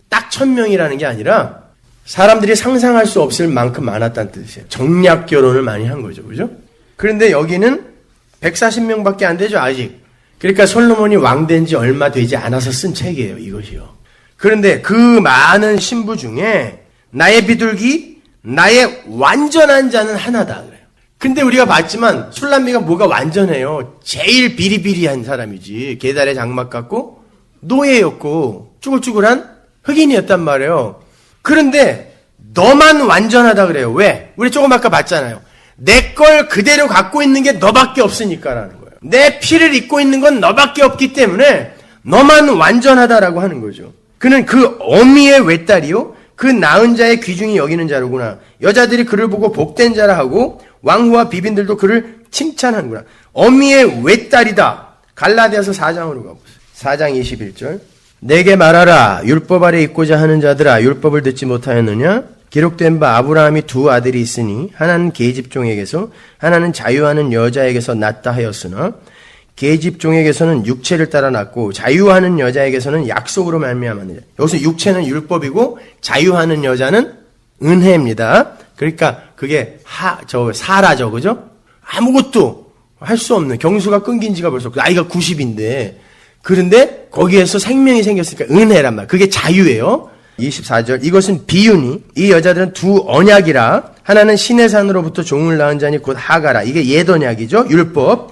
딱 1000명이라는 게 아니라 사람들이 상상할 수 없을 만큼 많았다는 뜻이에요. 정략 결혼을 많이 한 거죠. 그죠? 그런데 여기는 140명밖에 안 되죠 아직. 그러니까 솔로몬이 왕 된 지 얼마 되지 않아서 쓴 책이에요 이것이요. 그런데 그 많은 신부 중에 나의 비둘기 나의 완전한 자는 하나다 그래요. 근데 우리가 봤지만 술람미가 뭐가 완전해요. 제일 비리비리한 사람이지. 계달의 장막 같고 노예였고 쭈글쭈글한 흑인이었단 말이에요. 그런데 너만 완전하다 그래요. 왜? 우리 조금 아까 봤잖아요. 내 걸 그대로 갖고 있는 게 너밖에 없으니까라는 거예요. 내 피를 입고 있는 건 너밖에 없기 때문에 너만 완전하다라고 하는 거죠. 그는 그 어미의 외딸이요 그 낳은 자의 귀중히 여기는 자로구나. 여자들이 그를 보고 복된 자라 하고 왕후와 비빈들도 그를 칭찬하는구나. 어미의 외딸이다. 갈라디아서 4장으로 가보세요. 4장 21절 내게 말하라. 율법 아래 있고자 하는 자들아 율법을 듣지 못하였느냐? 기록된 바 아브라함이 두 아들이 있으니 하나는 계집종에게서 하나는 자유하는 여자에게서 낳다 하였으나 계집종에게서는 육체를 따라 낳고 자유하는 여자에게서는 약속으로 말미암았느냐. 여기서 육체는 율법이고 자유하는 여자는 은혜입니다. 그러니까 그게 사라죠. 그죠? 아무것도 할 수 없는 경수가 끊긴 지가 벌써 나이가 90인데 그런데 거기에서 생명이 생겼으니까 은혜란 말. 그게 자유예요. 24절 이것은 비유니 이 여자들은 두 언약이라 하나는 신의 산으로부터 종을 낳은 자니 곧 하가라. 이게 옛 언약이죠. 율법.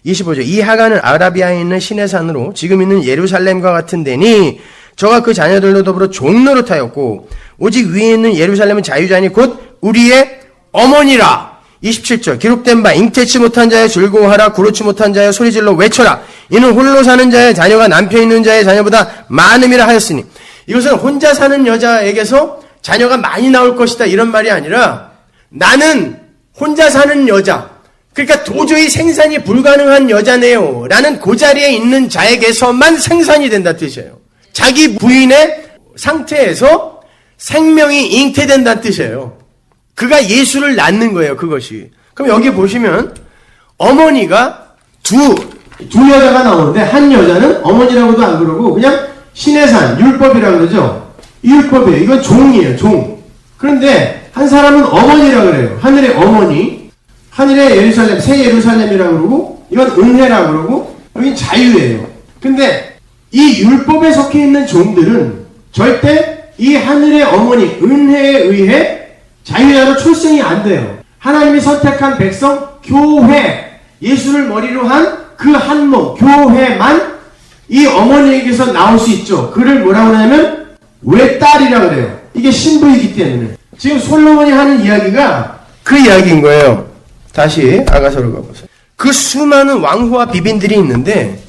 25절 이 하가는 아라비아에 있는 신의 산으로 지금 있는 예루살렘과 같은 데니 저가 그 자녀들로 더불어 종노릇하였고 오직 위에 있는 예루살렘은 자유자니 곧 우리의 어머니라. 27절 기록된 바 잉태치 못한 자여 즐거워하라 구르치 못한 자여 소리질러 외쳐라. 이는 홀로 사는 자의 자녀가 남편 있는 자의 자녀보다 많음이라 하였으니 이것은 혼자 사는 여자에게서 자녀가 많이 나올 것이다 이런 말이 아니라 나는 혼자 사는 여자 그러니까 도저히 생산이 불가능한 여자네요 라는 그 자리에 있는 자에게서만 생산이 된다는 뜻이에요. 자기 부인의 상태에서 생명이 잉태된다는 뜻이에요. 그가 예수를 낳는 거예요. 그것이. 그럼 여기 보시면 어머니가 두 여자가 나오는데 한 여자는 어머니라고도 안 그러고 그냥 신의 산, 율법이라고 그러죠. 율법이에요. 이건 종이에요. 종. 그런데 한 사람은 어머니라고 그래요. 하늘의 어머니. 하늘의 예루살렘, 새 예루살렘이라고 그러고 이건 은혜라고 그러고 여긴 자유예요. 근데 이 율법에 속해 있는 종들은 절대 이 하늘의 어머니 은혜에 의해 자유자로 출생이 안 돼요. 하나님이 선택한 백성 교회, 예수를 머리로 한 그 한 몸 교회만 이 어머니에게서 나올 수 있죠. 그를 뭐라고 하냐면 외딸이라고 그래요. 이게 신부이기 때문에. 지금 솔로몬이 하는 이야기가 그 이야기인 거예요. 다시 아가서로 가보세요. 그 수많은 왕후와 비빈들이 있는데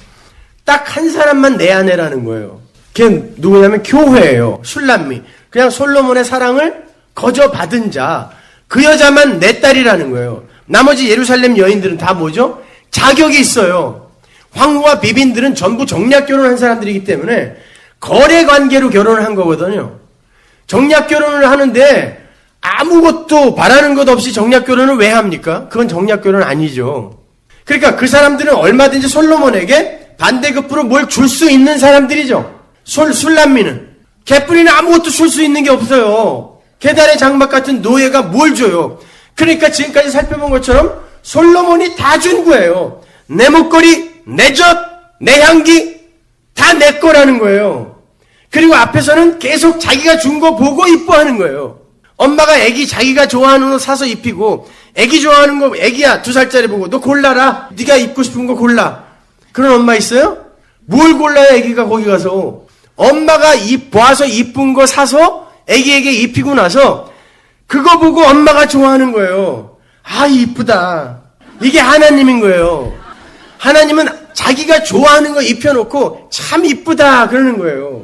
딱 한 사람만 내 아내라는 거예요. 걔 누구냐면 교회예요. 슐람미. 그냥 솔로몬의 사랑을 거저 받은 자. 그 여자만 내 딸이라는 거예요. 나머지 예루살렘 여인들은 다 뭐죠? 자격이 있어요. 황후와 비빈들은 전부 정략 결혼한 사람들이기 때문에 거래 관계로 결혼을 한 거거든요. 정략 결혼을 하는데 아무것도 바라는 것 없이 정략 결혼을 왜 합니까? 그건 정략 결혼 아니죠. 그러니까 그 사람들은 얼마든지 솔로몬에게 반대급부로 뭘 줄 수 있는 사람들이죠. 술람미는 개뿔이는 아무것도 줄 수 있는 게 없어요. 계단의 장막 같은 노예가 뭘 줘요? 그러니까 지금까지 살펴본 것처럼 솔로몬이 다 준 거예요. 내 목걸이, 내 젖, 내 향기 다 내 거라는 거예요. 그리고 앞에서는 계속 자기가 준 거 보고 이뻐하는 거예요. 엄마가 애기 자기가 좋아하는 옷 사서 입히고 애기 좋아하는 거 애기야 2살짜리 보고 너 골라라. 네가 입고 싶은 거 골라. 그런 엄마 있어요? 뭘 골라요 애기가 거기 가서. 엄마가 봐서 이쁜 거 사서 애기에게 입히고 나서 그거 보고 엄마가 좋아하는 거예요. 아 이쁘다. 이게 하나님인 거예요. 하나님은 자기가 좋아하는 거 입혀놓고 참 이쁘다 그러는 거예요.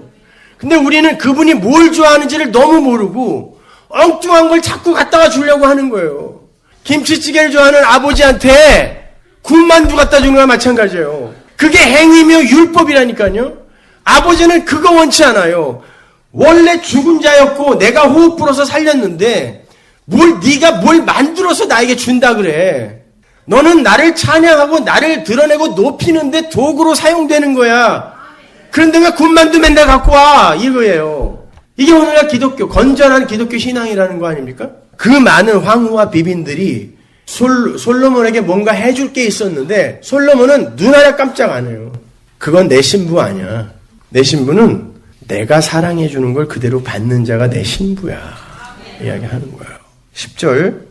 근데 우리는 그분이 뭘 좋아하는지를 너무 모르고 엉뚱한 걸 자꾸 갖다가 주려고 하는 거예요. 김치찌개를 좋아하는 아버지한테 군만두 갖다 주는 거와 마찬가지예요. 그게 행위며 율법이라니까요. 아버지는 그거 원치 않아요. 원래 죽은 자였고 내가 호흡 불어서 살렸는데 네가 뭘 만들어서 나에게 준다 그래. 너는 나를 찬양하고 나를 드러내고 높이는데 도구로 사용되는 거야. 그런데 왜 군만두 맨날 갖고 와? 이거예요. 이게 오늘날 기독교, 건전한 기독교 신앙이라는 거 아닙니까? 그 많은 황후와 비빈들이 솔로몬에게 뭔가 해줄 게 있었는데 솔로몬은 눈 하나 깜짝 안 해요. 그건 내 신부 아니야. 내 신부는 내가 사랑해주는 걸 그대로 받는 자가 내 신부야. 이야기하는 거예요. 10절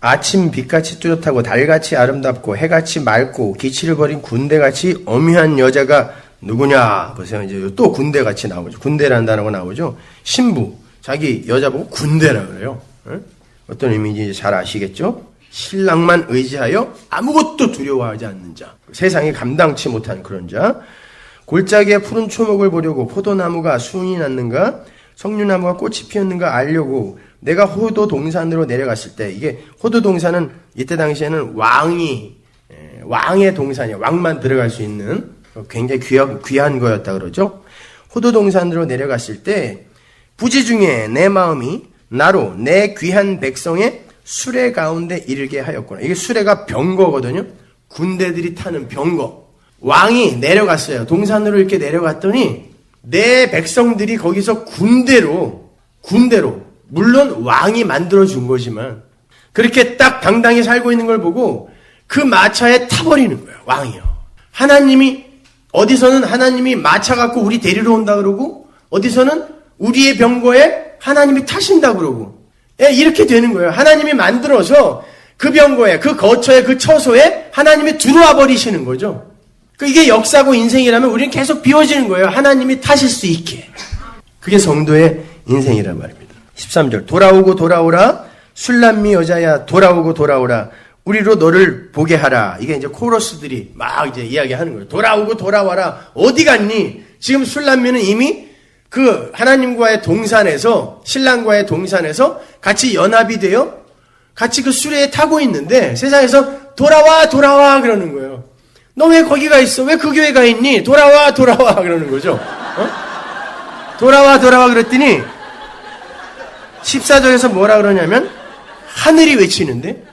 아침 빛같이 뚜렷하고 달같이 아름답고 해같이 맑고 기치를 버린 군대같이 엄위한 여자가 누구냐 보세요. 이제 또 군대같이 나오죠. 군대라는 단어가 나오죠. 신부 자기 여자 보고 군대라 그래요. 어떤 의미인지 잘 아시겠죠? 신랑만 의지하여 아무것도 두려워하지 않는 자. 세상에 감당치 못한 그런 자. 골짜기에 푸른 초목을 보려고 포도나무가 순이 났는가 석류나무가 꽃이 피었는가 알려고 내가 호도 동산으로 내려갔을 때 이게 호도 동산은 이때 당시에는 왕의 동산이에요. 왕만 들어갈 수 있는 굉장히 귀한 거였다 그러죠. 호도 동산으로 내려갔을 때 부지 중에 내 마음이 나로 내 귀한 백성의 수레 가운데 이르게 하였구나. 이게 수레가 병거거든요. 군대들이 타는 병거. 왕이 내려갔어요. 동산으로 이렇게 내려갔더니 내 백성들이 거기서 군대로 물론 왕이 만들어준 거지만 그렇게 딱 당당히 살고 있는 걸 보고 그 마차에 타버리는 거예요. 왕이요. 어디서는 하나님이 마차 갖고 우리 데리러 온다 그러고 어디서는 우리의 병거에 하나님이 타신다 그러고 이렇게 되는 거예요. 하나님이 만들어서 그 병거에 그 거처에 그 처소에 하나님이 들어와 버리시는 거죠. 이게 역사고 인생이라면 우리는 계속 비워지는 거예요. 하나님이 타실 수 있게. 그게 성도의 인생이란 말입니다. 13절 돌아오고 돌아오라 술람미 여자야 돌아오고 돌아오라 우리로 너를 보게 하라. 이게 이제 코러스들이 막 이제 이야기하는 거예요. 돌아오고 돌아와라. 어디 갔니? 지금 술람미는 이미 그 하나님과의 동산에서 신랑과의 동산에서 같이 연합이 되어 같이 그 수레에 타고 있는데 세상에서 돌아와 그러는 거예요. 너 왜 거기 가 있어? 왜 그 교회 가 있니? 돌아와 그러는 거죠. 돌아와 그랬더니 14절에서 뭐라 그러냐면 하늘이 외치는데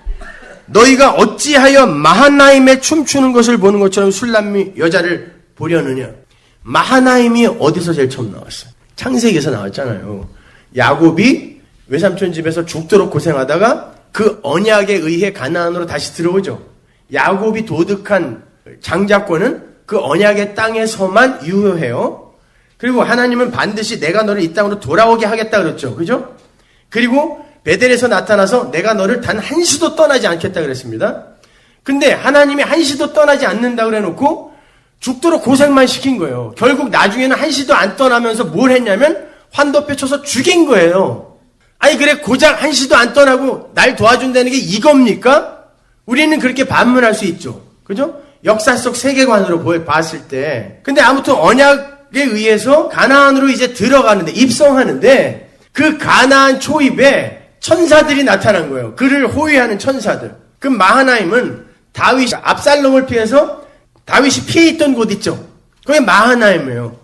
너희가 어찌하여 마하나임에 춤추는 것을 보는 것처럼 술람미 여자를 보려느냐. 마하나임이 어디서 제일 처음 나왔어요? 창세기에서 나왔잖아요. 야곱이 외삼촌 집에서 죽도록 고생하다가 그 언약에 의해 가나안으로 다시 들어오죠. 야곱이 도둑한 장자권은 그 언약의 땅에서만 유효해요. 그리고 하나님은 반드시 내가 너를 이 땅으로 돌아오게 하겠다 그랬죠. 그죠? 그리고 베델에서 나타나서 내가 너를 단 한시도 떠나지 않겠다 그랬습니다. 근데 하나님이 한시도 떠나지 않는다 그래놓고 죽도록 고생만 시킨 거예요. 결국 나중에는 한시도 안 떠나면서 뭘 했냐면 환도뼈 쳐서 죽인 거예요. 아니 그래 고작 한시도 안 떠나고 날 도와준다는 게 이겁니까? 우리는 그렇게 반문할 수 있죠. 그죠? 역사 속 세계관으로 봤을 때. 근데 아무튼 언약에 의해서 가나안으로 이제 들어가는데 입성하는데 그 가나안 초입에 천사들이 나타난 거예요. 그를 호위하는 천사들. 그 마하나임은 다윗이 압살롬을 피해서 다윗이 피해 있던 곳 있죠. 그게 마하나임이에요.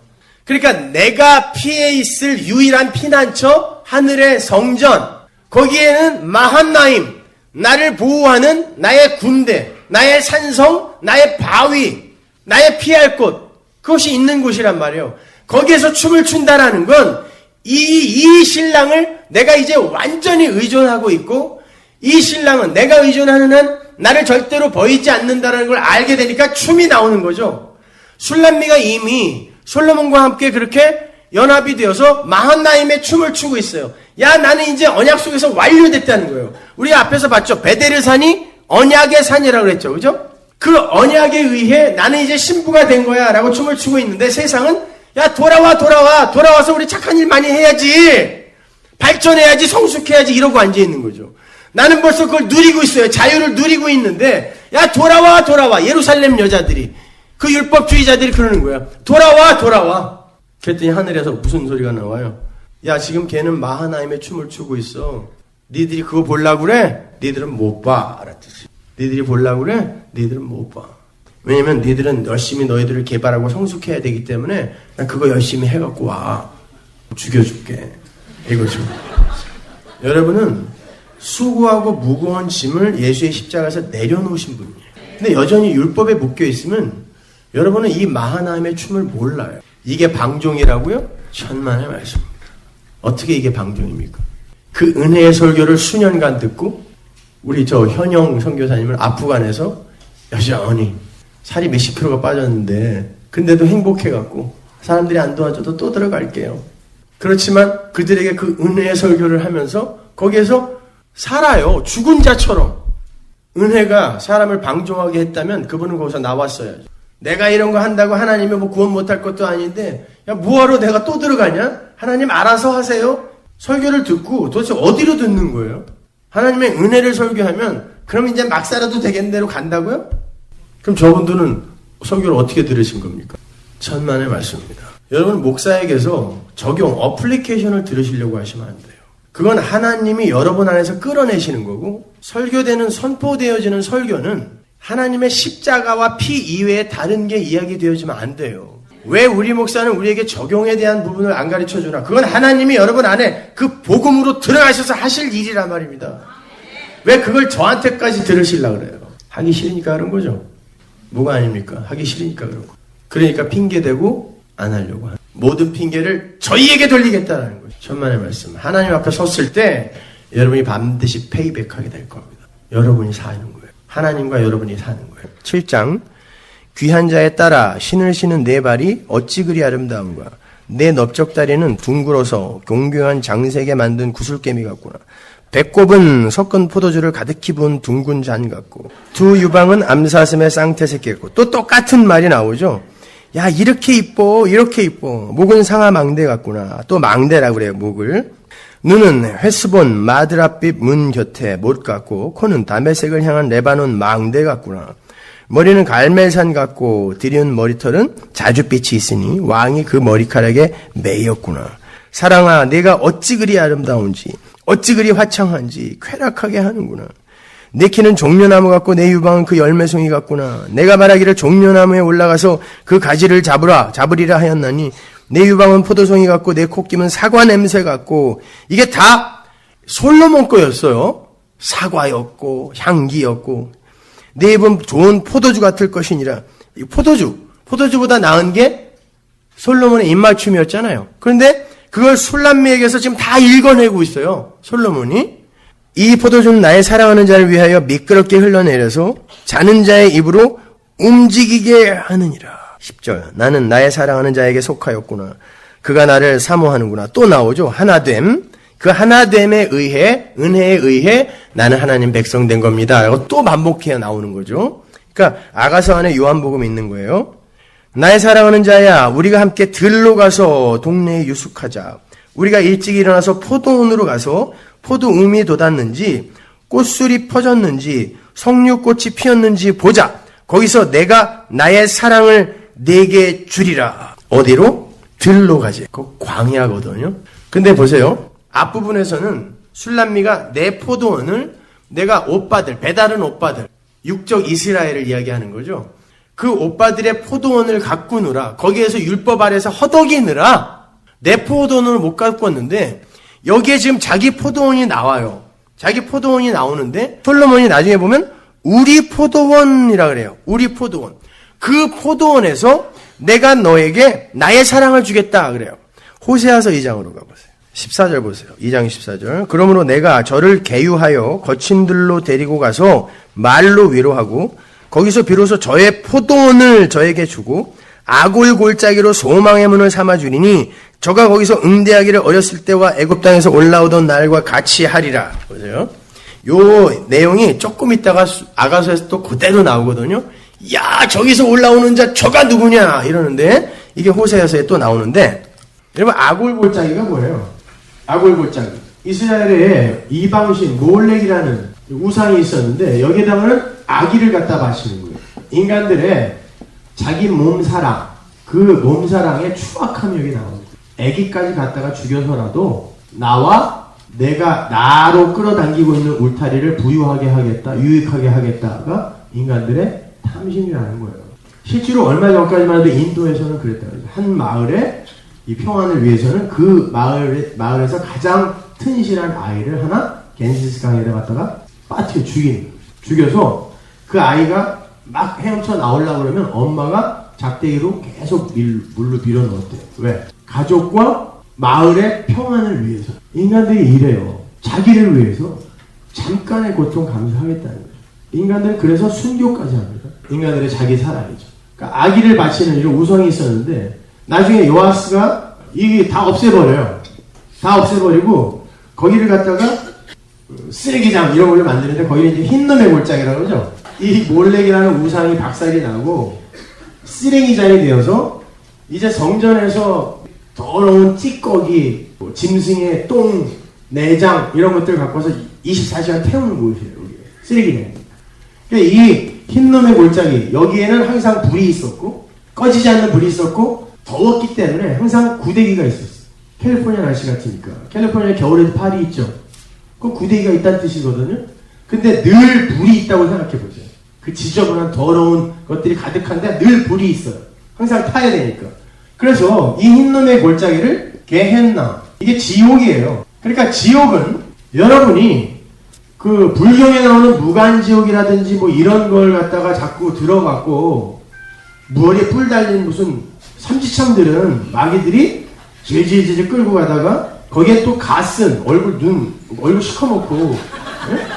그러니까 내가 피해 있을 유일한 피난처 하늘의 성전. 거기에는 마하나임, 나를 보호하는 나의 군대, 나의 산성, 나의 바위, 나의 피할 곳. 그것이 있는 곳이란 말이에요. 거기에서 춤을 춘다라는 건 이 신랑을 내가 이제 완전히 의존하고 있고 이 신랑은 내가 의존하는 한 나를 절대로 버리지 않는다는 걸 알게 되니까 춤이 나오는 거죠. 술람미가 이미 솔로몬과 함께 그렇게 연합이 되어서 마하나임의 춤을 추고 있어요. 야 나는 이제 언약 속에서 완료됐다는 거예요. 우리 앞에서 봤죠. 베델의 산이 언약의 산이라고 그랬죠. 그죠? 그 언약에 의해 나는 이제 신부가 된 거야 라고 춤을 추고 있는데 세상은 야 돌아와서 우리 착한 일 많이 해야지, 발전해야지, 성숙해야지 이러고 앉아있는 거죠. 나는 벌써 그걸 누리고 있어요. 자유를 누리고 있는데 야 돌아와 예루살렘 여자들이, 그 율법주의자들이 그러는 거야. 돌아와. 그랬더니 하늘에서 무슨 소리가 나와요? 야 지금 걔는 마하나임의 춤을 추고 있어. 니들이 그거 보려고 그래? 니들은 못 봐. 알았지? 니들이 보려고 그래? 니들은 못 봐. 왜냐면 니들은 열심히 너희들을 개발하고 성숙해야 되기 때문에 난 그거 열심히 해갖고 와. 죽여줄게. 이거죠. 여러분은 수고하고 무거운 짐을 예수의 십자가에서 내려놓으신 분이에요. 근데 여전히 율법에 묶여있으면 여러분은 이 마하나임의 춤을 몰라요. 이게 방종이라고요? 천만의 말씀입니다. 어떻게 이게 방종입니까? 그 은혜의 설교를 수년간 듣고 우리 저 현영 선교사님은 아프간에서 여전히 살이 몇십 킬로가 빠졌는데 근데도 행복해갖고 사람들이 안 도와줘도 또 들어갈게요. 그렇지만 그들에게 그 은혜의 설교를 하면서 거기에서 살아요. 죽은 자처럼. 은혜가 사람을 방종하게 했다면 그분은 거기서 나왔어야죠. 내가 이런 거 한다고 하나님이 뭐 구원 못할 것도 아닌데 야 뭐하러 내가 또 들어가냐? 하나님 알아서 하세요. 설교를 듣고 도대체 어디로 듣는 거예요? 하나님의 은혜를 설교하면 그럼 이제 막 살아도 되겠는 대로 간다고요? 그럼 저분들은 설교를 어떻게 들으신 겁니까? 천만의 말씀입니다. 여러분 목사에게서 적용, 어플리케이션을 들으시려고 하시면 안 돼요. 그건 하나님이 여러분 안에서 끌어내시는 거고 설교되는, 선포되어지는 설교는 하나님의 십자가와 피 이외에 다른 게 이야기되어지면 안 돼요. 왜 우리 목사는 우리에게 적용에 대한 부분을 안 가르쳐주나? 그건 하나님이 여러분 안에 그 복음으로 들어가셔서 하실 일이란 말입니다. 왜 그걸 저한테까지 들으시려고 그래요? 하기 싫으니까 그런 거죠. 뭐가 아닙니까? 하기 싫으니까 그런 거. 그러니까 핑계대고 안 하려고 하는. 모든 핑계를 저희에게 돌리겠다는 거죠. 천만의 말씀. 하나님 앞에 섰을 때 여러분이 반드시 페이백하게 될 겁니다. 여러분이 사는 거예요. 하나님과 여러분이 사는 거예요. 7장. 귀한 자에 따라 신을 신은 네 발이 어찌 그리 아름다운가. 내 넓적다리는 둥글어서 공경한 장색에 만든 구슬개미 같구나. 배꼽은 섞은 포도주를 가득히 부은 둥근 잔 같고 두 유방은 암사슴의 쌍태새끼 같고 또 똑같은 말이 나오죠. 야 이렇게 이뻐 목은 상아 망대 같구나. 또 망대라고 그래요. 목을. 눈은 횟수본 마드랏빛 문 곁에 못 같고 코는 다메섹을 향한 레바논 망대 같구나. 머리는 갈멜산 같고 드리운 머리털은 자줏빛이 있으니 왕이 그 머리카락에 매였구나. 사랑아 내가 어찌 그리 아름다운지 어찌 그리 화창한지 쾌락하게 하는구나. 내 키는 종려나무 같고 내 유방은 그 열매송이 같구나. 내가 말하기를 종려나무에 올라가서 그 가지를 잡으리라 하였나니 내 유방은 포도송이 같고 내 콧김은 사과 냄새 같고. 이게 다 솔로몬 거였어요. 사과였고 향기였고 내 입은 좋은 포도주 같을 것이니라. 이 포도주보다 나은 게 솔로몬의 입맞춤이었잖아요. 그런데 그걸 술람미에게서 지금 다 읽어내고 있어요. 솔로몬이. 이 포도주는 나의 사랑하는 자를 위하여 미끄럽게 흘러내려서 자는 자의 입으로 움직이게 하느니라. 10절. 나는 나의 사랑하는 자에게 속하였구나. 그가 나를 사모하는구나. 또 나오죠. 하나됨. 그 하나됨에 의해, 은혜에 의해 나는 하나님 백성 된 겁니다. 라고 또 반복해야 나오는 거죠. 그러니까 아가서 안에 요한복음이 있는 거예요. 나의 사랑하는 자야, 우리가 함께 들로 가서 동네에 유숙하자. 우리가 일찍 일어나서 포도원으로 가서 포도음이 돋았는지 꽃술이 퍼졌는지 석류꽃이 피었는지 보자. 거기서 내가 나의 사랑을 내게 주리라. 어디로? 들로 가지. 그 광야거든요. 근데 보세요. 앞부분에서는 술람미가 내 포도원을 내가 오빠들, 배다른 오빠들, 육적 이스라엘을 이야기하는 거죠. 그 오빠들의 포도원을 가꾸느라, 거기에서 율법 아래서 허덕이느라 내 포도원을 못 가꾸었는데 여기에 지금 자기 포도원이 나와요. 자기 포도원이 나오는데 솔로몬이 나중에 보면 우리 포도원이라 그래요. 우리 포도원. 그 포도원에서 내가 너에게 나의 사랑을 주겠다 그래요. 호세아서 2장으로 가보세요. 14절 보세요. 2장 14절. 그러므로 내가 저를 계유하여 거친 들로 데리고 가서 말로 위로하고 거기서 비로소 저의 포도원을 저에게 주고 아골 골짜기로 소망의 문을 삼아주리니 저가 거기서 응대하기를 어렸을 때와 애굽 땅에서 올라오던 날과 같이 하리라. 보세요. 요 내용이 조금 있다가 아가서에서 또 그대로 나오거든요. 야, 저기서 올라오는 자 저가 누구냐 이러는데 이게 호세아서에 또 나오는데 여러분 아골 골짜기가 뭐예요? 아골 골짜기. 이스라엘에 이방신 몰렉이라는 우상이 있었는데 여기에다가는 아기를 갖다 바치는 거예요. 인간들의 자기 몸사랑, 그 몸사랑의 추악함이 여기 나옵니다. 아기까지 갖다가 죽여서라도 내가 나로 끌어당기고 있는 울타리를 부유하게 하겠다, 유익하게 하겠다가 인간들의 탐심이라는 거예요. 실제로 얼마 전까지만 해도 인도에서는 그랬다고 해요. 한 마을의 이 평안을 위해서는 그 마을에서 가장 튼실한 아이를 하나 겐지스 강에다 갖다가 빠뜨려 죽여서 그 아이가 막 헤엄쳐 나오려고 그러면 엄마가 작대기로 계속 물로 밀어 넣었대요. 왜? 가족과 마을의 평안을 위해서. 인간들이 이래요. 자기를 위해서 잠깐의 고통 감수하겠다는 거죠. 인간들은 그래서 순교까지 합니다. 인간들의 자기 사랑이죠. 그러니까 아기를 바치는 이런 우상이 있었는데 나중에 요아스가 이게 다 없애버려요. 다 없애버리고 거기를 갖다가 쓰레기장 이런 걸로 만드는데 거기는 이제 흰놈의 골짜기라고 그러죠. 이 몰렉이라는 우상이 박살이 나고 쓰레기장이 되어서 이제 성전에서 더러운 찌꺼기, 짐승의 똥, 내장 이런 것들 갖고서 24시간 태우는 곳이에요. 여기 쓰레기장. 이 흰놈의 골짜기 여기에는 항상 불이 있었고 꺼지지 않는 불이 있었고 더웠기 때문에 항상 구데기가 있었어요. 캘리포니아 날씨 같으니까. 캘리포니아 겨울에도 팔이 있죠. 그 구데기가 있다는 뜻이거든요. 근데 늘 불이 있다고 생각해보세요. 그 지저분한 더러운 것들이 가득한데 늘 불이 있어요. 항상 타야 되니까. 그래서 이 흰놈의 골짜기를 게헨나, 이게 지옥이에요. 그러니까 지옥은 여러분이 그 불경에 나오는 무간지옥이라든지 뭐 이런 걸 갖다가 자꾸 들어갖고 머리에 뿔 달린 무슨 삼지창들은 마귀들이 질질질 끌고 가다가 거기에 또 가슨, 얼굴 시커멓고 네?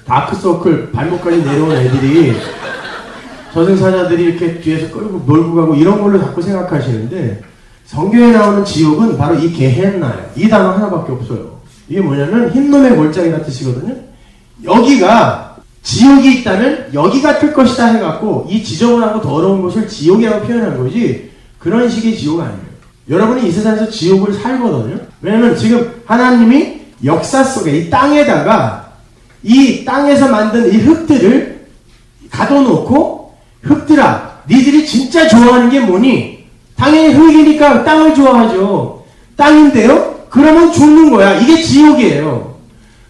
다크서클 발목까지 내려온 애들이 저승사자들이 이렇게 뒤에서 끌고 놀고 가고 이런 걸로 자꾸 생각하시는데 성경에 나오는 지옥은 바로 이 게헨나예요. 이 단어 하나밖에 없어요. 이게 뭐냐면 흰놈의 골짜기라는 뜻이거든요. 여기가 지옥이 있다면 여기 같을 것이다 해갖고 이 지저분하고 더러운 곳을 지옥이라고 표현한 거지 그런 식의 지옥 아니에요. 여러분이 이 세상에서 지옥을 살거든요. 왜냐면 지금 하나님이 역사 속에 이 땅에다가 이 땅에서 만든 이 흙들을 가둬놓고 흙들아 니들이 진짜 좋아하는 게 뭐니? 당연히 흙이니까 땅을 좋아하죠. 땅인데요? 그러면 죽는 거야. 이게 지옥이에요.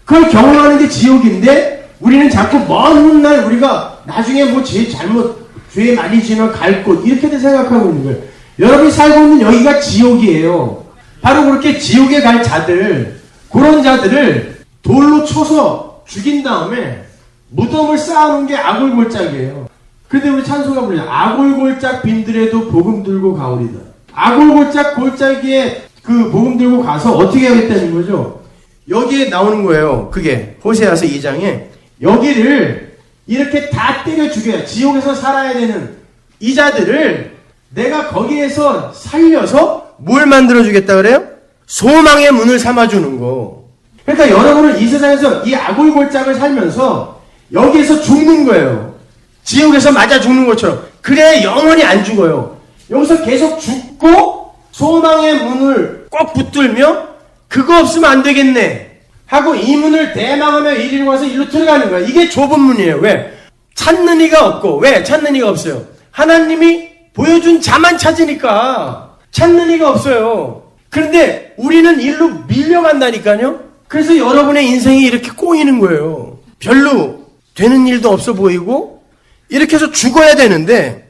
그걸 경험하는 게 지옥인데 우리는 자꾸 먼 훗날 우리가 나중에 뭐 죄 많이 지면 갈 곳 이렇게 생각하고 있는 거예요. 여러분이 살고 있는 여기가 지옥이에요. 바로 그렇게 지옥에 갈 자들, 그런 자들을 돌로 쳐서 죽인 다음에 무덤을 쌓아놓은 게 아골골짝이에요. 근데 우리 찬송가 부르죠. 아골골짝 빈들에도 복음 들고 가오리다. 아골골짝 골짜기에 그 복음 들고 가서 어떻게 하겠다는 거죠? 여기에 나오는 거예요. 그게 호세아서 2장에 여기를 이렇게 다 때려 죽여야 지옥에서 살아야 되는 이 자들을 내가 거기에서 살려서 뭘 만들어 주겠다 그래요? 소망의 문을 삼아주는 거. 그러니까 여러분은 이 세상에서 이 아골골짝을 살면서 여기에서 죽는 거예요. 지옥에서 맞아 죽는 것처럼. 그래야 영원히 안 죽어요. 여기서 계속 죽고 소망의 문을 꼭 붙들며 그거 없으면 안 되겠네 하고 이 문을 대망하며 이리로 와서 일로 들어가는 거야. 이게 좁은 문이에요. 왜? 찾는 이가 없고. 왜? 찾는 이가 없어요. 하나님이 보여준 자만 찾으니까 찾는 이가 없어요. 그런데 우리는 일로 밀려간다니까요. 그래서 여러분의 인생이 이렇게 꼬이는 거예요. 별로 되는 일도 없어 보이고 이렇게 해서 죽어야 되는데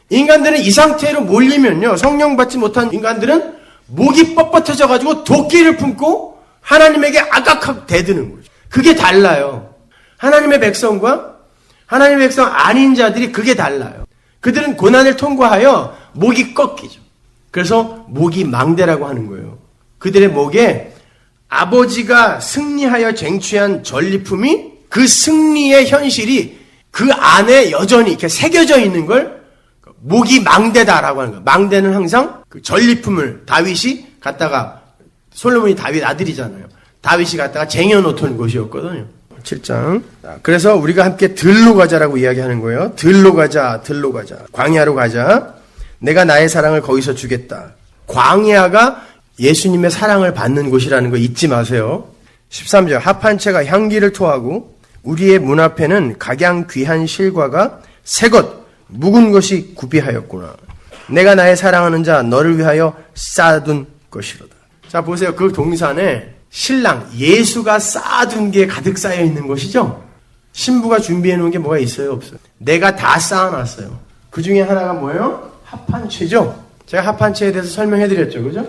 인간들은 이 상태로 몰리면요. 성령 받지 못한 인간들은 목이 뻣뻣해져 가지고 도끼를 품고 하나님에게 아각하게 대드는 거죠. 그게 달라요. 하나님의 백성과 하나님의 백성 아닌 자들이 그게 달라요. 그들은 고난을 통과하여 목이 꺾이죠. 그래서 목이 망대라고 하는 거예요. 그들의 목에 아버지가 승리하여 쟁취한 전리품이 그 승리의 현실이 그 안에 여전히 이렇게 새겨져 있는 걸 목이 망대다라고 하는 거예요. 망대는 항상 그 전리품을 다윗이 갖다가 솔로몬이 다윗 아들이잖아요. 다윗이 갖다가 쟁여놓던 곳이었거든요. 7장. 그래서 우리가 함께 들로 가자라고 이야기하는 거예요. 들로 가자, 들로 가자. 광야로 가자. 내가 나의 사랑을 거기서 주겠다. 광야가 예수님의 사랑을 받는 곳이라는 거 잊지 마세요. 13절. 합한 채가 향기를 토하고 우리의 문 앞에는 각양 귀한 실과가 새것 묵은 것이 구비하였구나. 내가 나의 사랑하는 자 너를 위하여 쌓아둔 것이로다. 자 보세요. 그 동산에 신랑 예수가 쌓아둔 게 가득 쌓여 있는 것이죠. 신부가 준비해 놓은 게 뭐가 있어요? 없어요. 내가 다 쌓아놨어요. 그 중에 하나가 뭐예요? 합한채죠. 제가 합한채에 대해서 설명해 드렸죠. 그죠?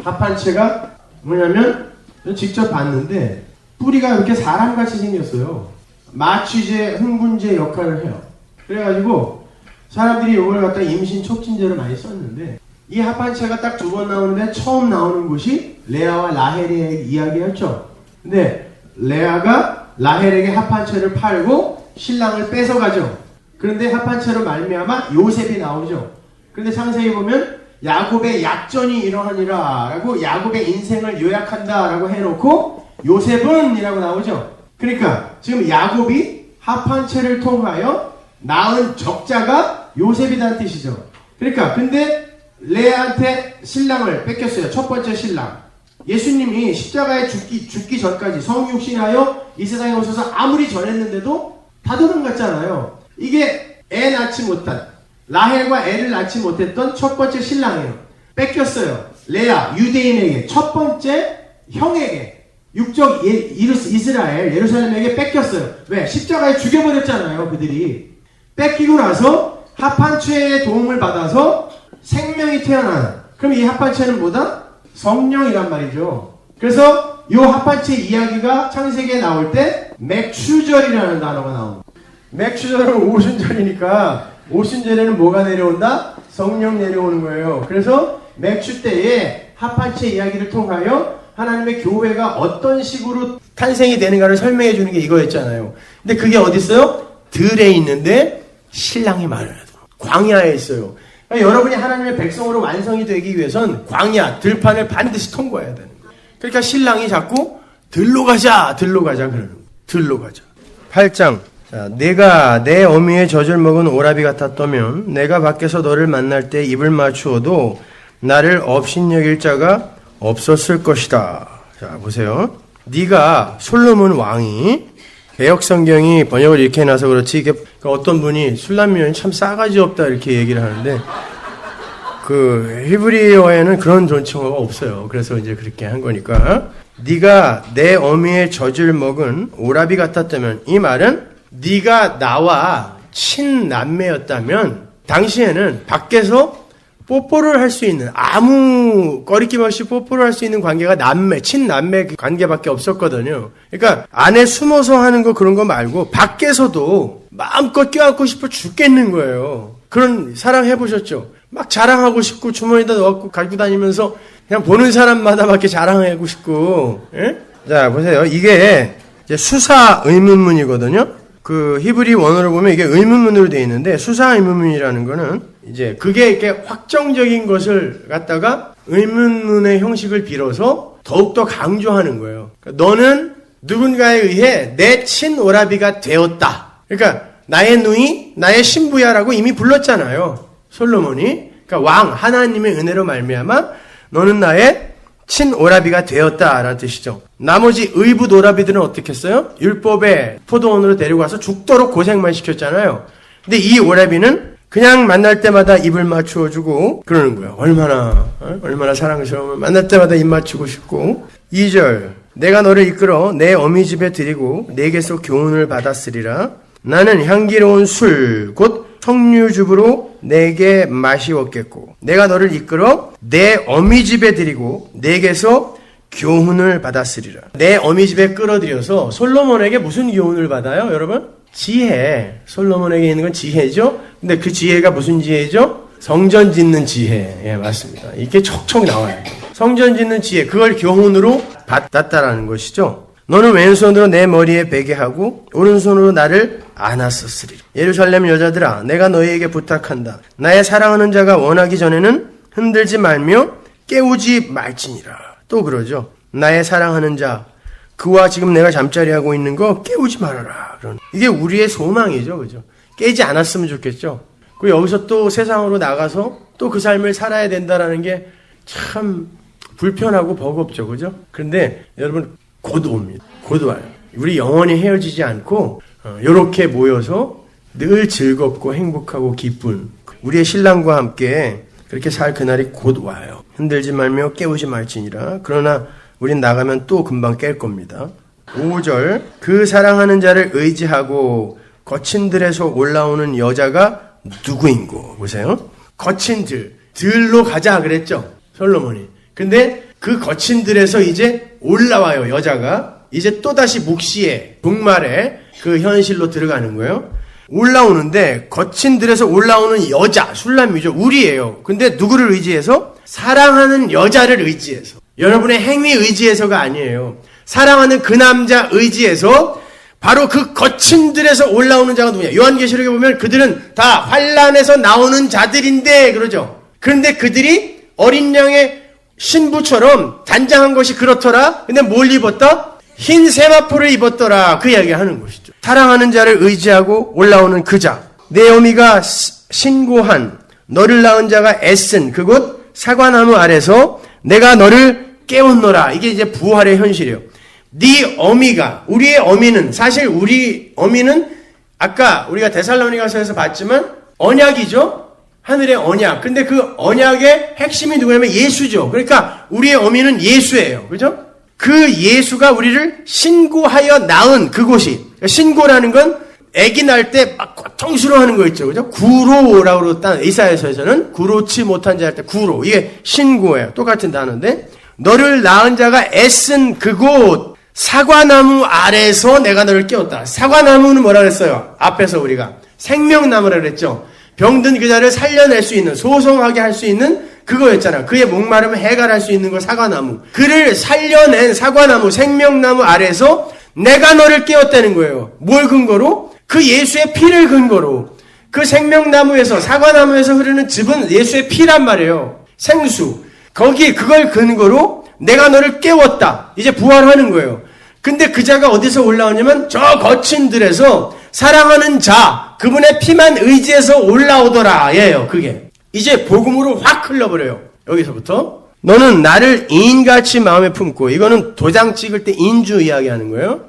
합한채가 뭐냐면 직접 봤는데 뿌리가 이렇게 사람같이 생겼어요. 마취제, 흥분제 역할을 해요. 그래가지고 사람들이 이걸 갖다 임신 촉진제로 많이 썼는데 이 합한채가 딱 두 번 나오는데 처음 나오는 곳이 레아와 라헬의 이야기였죠. 근데 레아가 라헬에게 합한채를 팔고 신랑을 뺏어가죠. 그런데 합한채로 말미암아 요셉이 나오죠. 그런데 창세기 보면 야곱의 약전이 이러하니라 라고 야곱의 인생을 요약한다 라고 해놓고 요셉은 이라고 나오죠. 그러니까 지금 야곱이 합한채를 통하여 낳은 적자가 요셉이라는 뜻이죠. 그러니까 근데 레아한테 신랑을 뺏겼어요. 첫 번째 신랑. 예수님이 십자가에 죽기 전까지 성육신하여 이 세상에 오셔서 아무리 전했는데도 다 도망갔잖아요. 이게 애 낳지 못한 라헬과 애를 낳지 못했던 첫 번째 신랑이에요. 뺏겼어요. 레아 유대인에게 첫 번째 형에게 육적 이스라엘 예루살렘에게 뺏겼어요. 왜? 십자가에 죽여버렸잖아요. 그들이 뺏기고 나서 합한채의 도움을 받아서 생명이 태어나는. 그럼 이 합한채는 뭐다? 성령이란 말이죠. 그래서 이 합한채 이야기가 창세기에 나올 때 맥추절이라는 단어가 나옵니다. 맥추절은 오순절이니까 오순절에는 뭐가 내려온다? 성령 내려오는 거예요. 그래서 맥추 때에 합한채 이야기를 통하여 하나님의 교회가 어떤 식으로 탄생이 되는가를 설명해 주는 게 이거였잖아요. 근데 그게 어디 있어요? 들에 있는데 신랑이 말해야 돼요. 광야에 있어요. 그러니까 여러분이 하나님의 백성으로 완성이 되기 위해선 광야, 들판을 반드시 통과해야 되는 거예요. 그러니까 신랑이 자꾸 들로 가자 그러는 거예요. 들로 가자. 8장. 자, 내가 내 어미의 젖을 먹은 오라비 같았다면 내가 밖에서 너를 만날 때 입을 맞추어도 나를 업신여길 자가 없었을 것이다. 자, 보세요. 네가 솔로몬 왕이 개혁성경이 번역을 이렇게 해놔서 그렇지 이게 어떤 분이 술람면이 참 싸가지 없다 이렇게 얘기를 하는데 그 히브리어에는 그런 존칭어가 없어요. 그래서 이제 그렇게 한 거니까 네가 내 어미의 젖을 먹은 오라비 같았다면 이 말은 네가 나와 친남매였다면 당시에는 밖에서 뽀뽀를 할 수 있는, 아무 꺼리낌 없이 뽀뽀를 할 수 있는 관계가 친남매 관계밖에 없었거든요. 그러니까 안에 숨어서 하는 거 그런 거 말고 밖에서도 마음껏 껴안고 싶어 죽겠는 거예요. 그런 사랑 해보셨죠? 막 자랑하고 싶고 주머니에다 넣고 가지고 다니면서 그냥 보는 사람마다 막 이렇게 자랑하고 싶고. 예? 자, 보세요. 이게 이제 수사 의문문이거든요. 그 히브리 원어로 보면 이게 의문문으로 되어 있는데, 수사 의문문이라는 거는 이제 그게 이렇게 확정적인 것을 갖다가 의문문의 형식을 빌어서 더욱더 강조하는 거예요. 그러니까 너는 누군가에 의해 내 친오라비가 되었다. 그러니까 나의 누이, 나의 신부야라고 이미 불렀잖아요. 솔로몬이. 그러니까 왕, 하나님의 은혜로 말미암아 너는 나의 친오라비가 되었다라는 뜻이죠. 나머지 의붓 오라비들은 어떻게 했어요? 율법의 포도원으로 데리고 와서 죽도록 고생만 시켰잖아요. 근데 이 오라비는 그냥 만날 때마다 입을 맞추어주고 그러는 거예요. 얼마나 사랑스러우면 만날 때마다 입 맞추고 싶고. 2절, 내가 너를 이끌어 내 어미 집에 드리고 내게서 교훈을 받았으리라. 나는 향기로운 술, 곧 석류즙으로 내게 마시었겠고, 내가 너를 이끌어 내 어미 집에 드리고 내게서 교훈을 받았으리라. 내 어미 집에 끌어들여서 솔로몬에게 무슨 교훈을 받아요, 여러분? 지혜. 솔로몬에게 있는 건 지혜죠? 근데 그 지혜가 무슨 지혜죠? 성전 짓는 지혜. 예, 맞습니다. 이렇게 촉촉 나와요. 성전 짓는 지혜. 그걸 교훈으로 받았다라는 것이죠. 너는 왼손으로 내 머리에 베게 하고 오른손으로 나를 안았었으리라. 예루살렘 여자들아, 내가 너희에게 부탁한다. 나의 사랑하는 자가 원하기 전에는 흔들지 말며 깨우지 말지니라. 또 그러죠. 나의 사랑하는 자, 그와 지금 내가 잠자리하고 있는 거 깨우지 말아라. 이게 우리의 소망이죠. 그죠? 깨지 않았으면 좋겠죠. 그리고 여기서 또 세상으로 나가서 또 그 삶을 살아야 된다라는 게 참 불편하고 버겁죠. 그죠? 그런데 여러분, 곧 옵니다. 곧 와요. 우리 영원히 헤어지지 않고 이렇게 모여서 늘 즐겁고 행복하고 기쁜 우리의 신랑과 함께 그렇게 살 그날이 곧 와요. 흔들지 말며 깨우지 말지니라. 그러나 우린 나가면 또 금방 깰 겁니다. 5절, 그 사랑하는 자를 의지하고 거친 들에서 올라오는 여자가 누구인고. 보세요. 거친 들로 가자 그랬죠, 솔로몬이. 근데 그 거친 들에서 이제 올라와요, 여자가. 이제 또다시 묵시에, 종말에 그 현실로 들어가는 거예요. 올라오는데, 거친 들에서 올라오는 여자, 술람이죠. 우리예요. 근데 누구를 의지해서? 사랑하는 여자를 의지해서. 여러분의 행위 의지해서가 아니에요. 사랑하는 그 남자 의지해서 바로 그 거친 들에서 올라오는 자가 누구냐. 요한계시록에 보면 그들은 다 환란에서 나오는 자들인데, 그러죠. 그런데 그들이 어린 양의 신부처럼 단장한 것이 그렇더라. 근데 뭘 입었다? 흰 세마포를 입었더라. 그 이야기 하는 것이죠. 사랑하는 자를 의지하고 올라오는 그 자. 내 어미가 신고한 너를 낳은 자가 애쓴 그곳 사과나무 아래서 내가 너를 깨웠노라. 이게 이제 부활의 현실이에요. 네 어미가, 우리의 어미는, 사실 우리 어미는 아까 우리가 데살로니가서에서 봤지만 언약이죠. 하늘의 언약. 근데 그 언약의 핵심이 누구냐면 예수죠. 그러니까 우리의 어미는 예수예요. 그죠? 그 예수가 우리를 신고하여 낳은 그곳이, 신고라는 건 아기 낳을 때 막 고통스러워하는 거 있죠. 그죠? 구로라고 그랬다. 이사야서에서는 구로치 못한 자 할 때 구로. 이게 신고예요. 똑같은 단어인데, 너를 낳은 자가 애쓴 그곳 사과나무 아래서 내가 너를 깨웠다. 사과나무는 뭐라 그랬어요? 앞에서 우리가 생명나무라 그랬죠. 병든 그 자를 살려낼 수 있는, 소송하게 할 수 있는 그거였잖아. 그의 목마름을 해결할 수 있는 거 사과나무. 그를 살려낸 사과나무, 생명나무 아래서 내가 너를 깨웠다는 거예요. 뭘 근거로? 그 예수의 피를 근거로. 그 생명나무에서, 사과나무에서 흐르는 즙은 예수의 피란 말이에요. 생수. 거기 그걸 근거로 내가 너를 깨웠다. 이제 부활하는 거예요. 근데 그 자가 어디서 올라오냐면 저 거친 들에서 사랑하는 자, 그분의 피만 의지해서 올라오더라. 예요, 그게. 이제 복음으로 확 흘러버려요. 여기서부터. 너는 나를 인같이 마음에 품고, 이거는 도장 찍을 때 인주 이야기하는 거예요.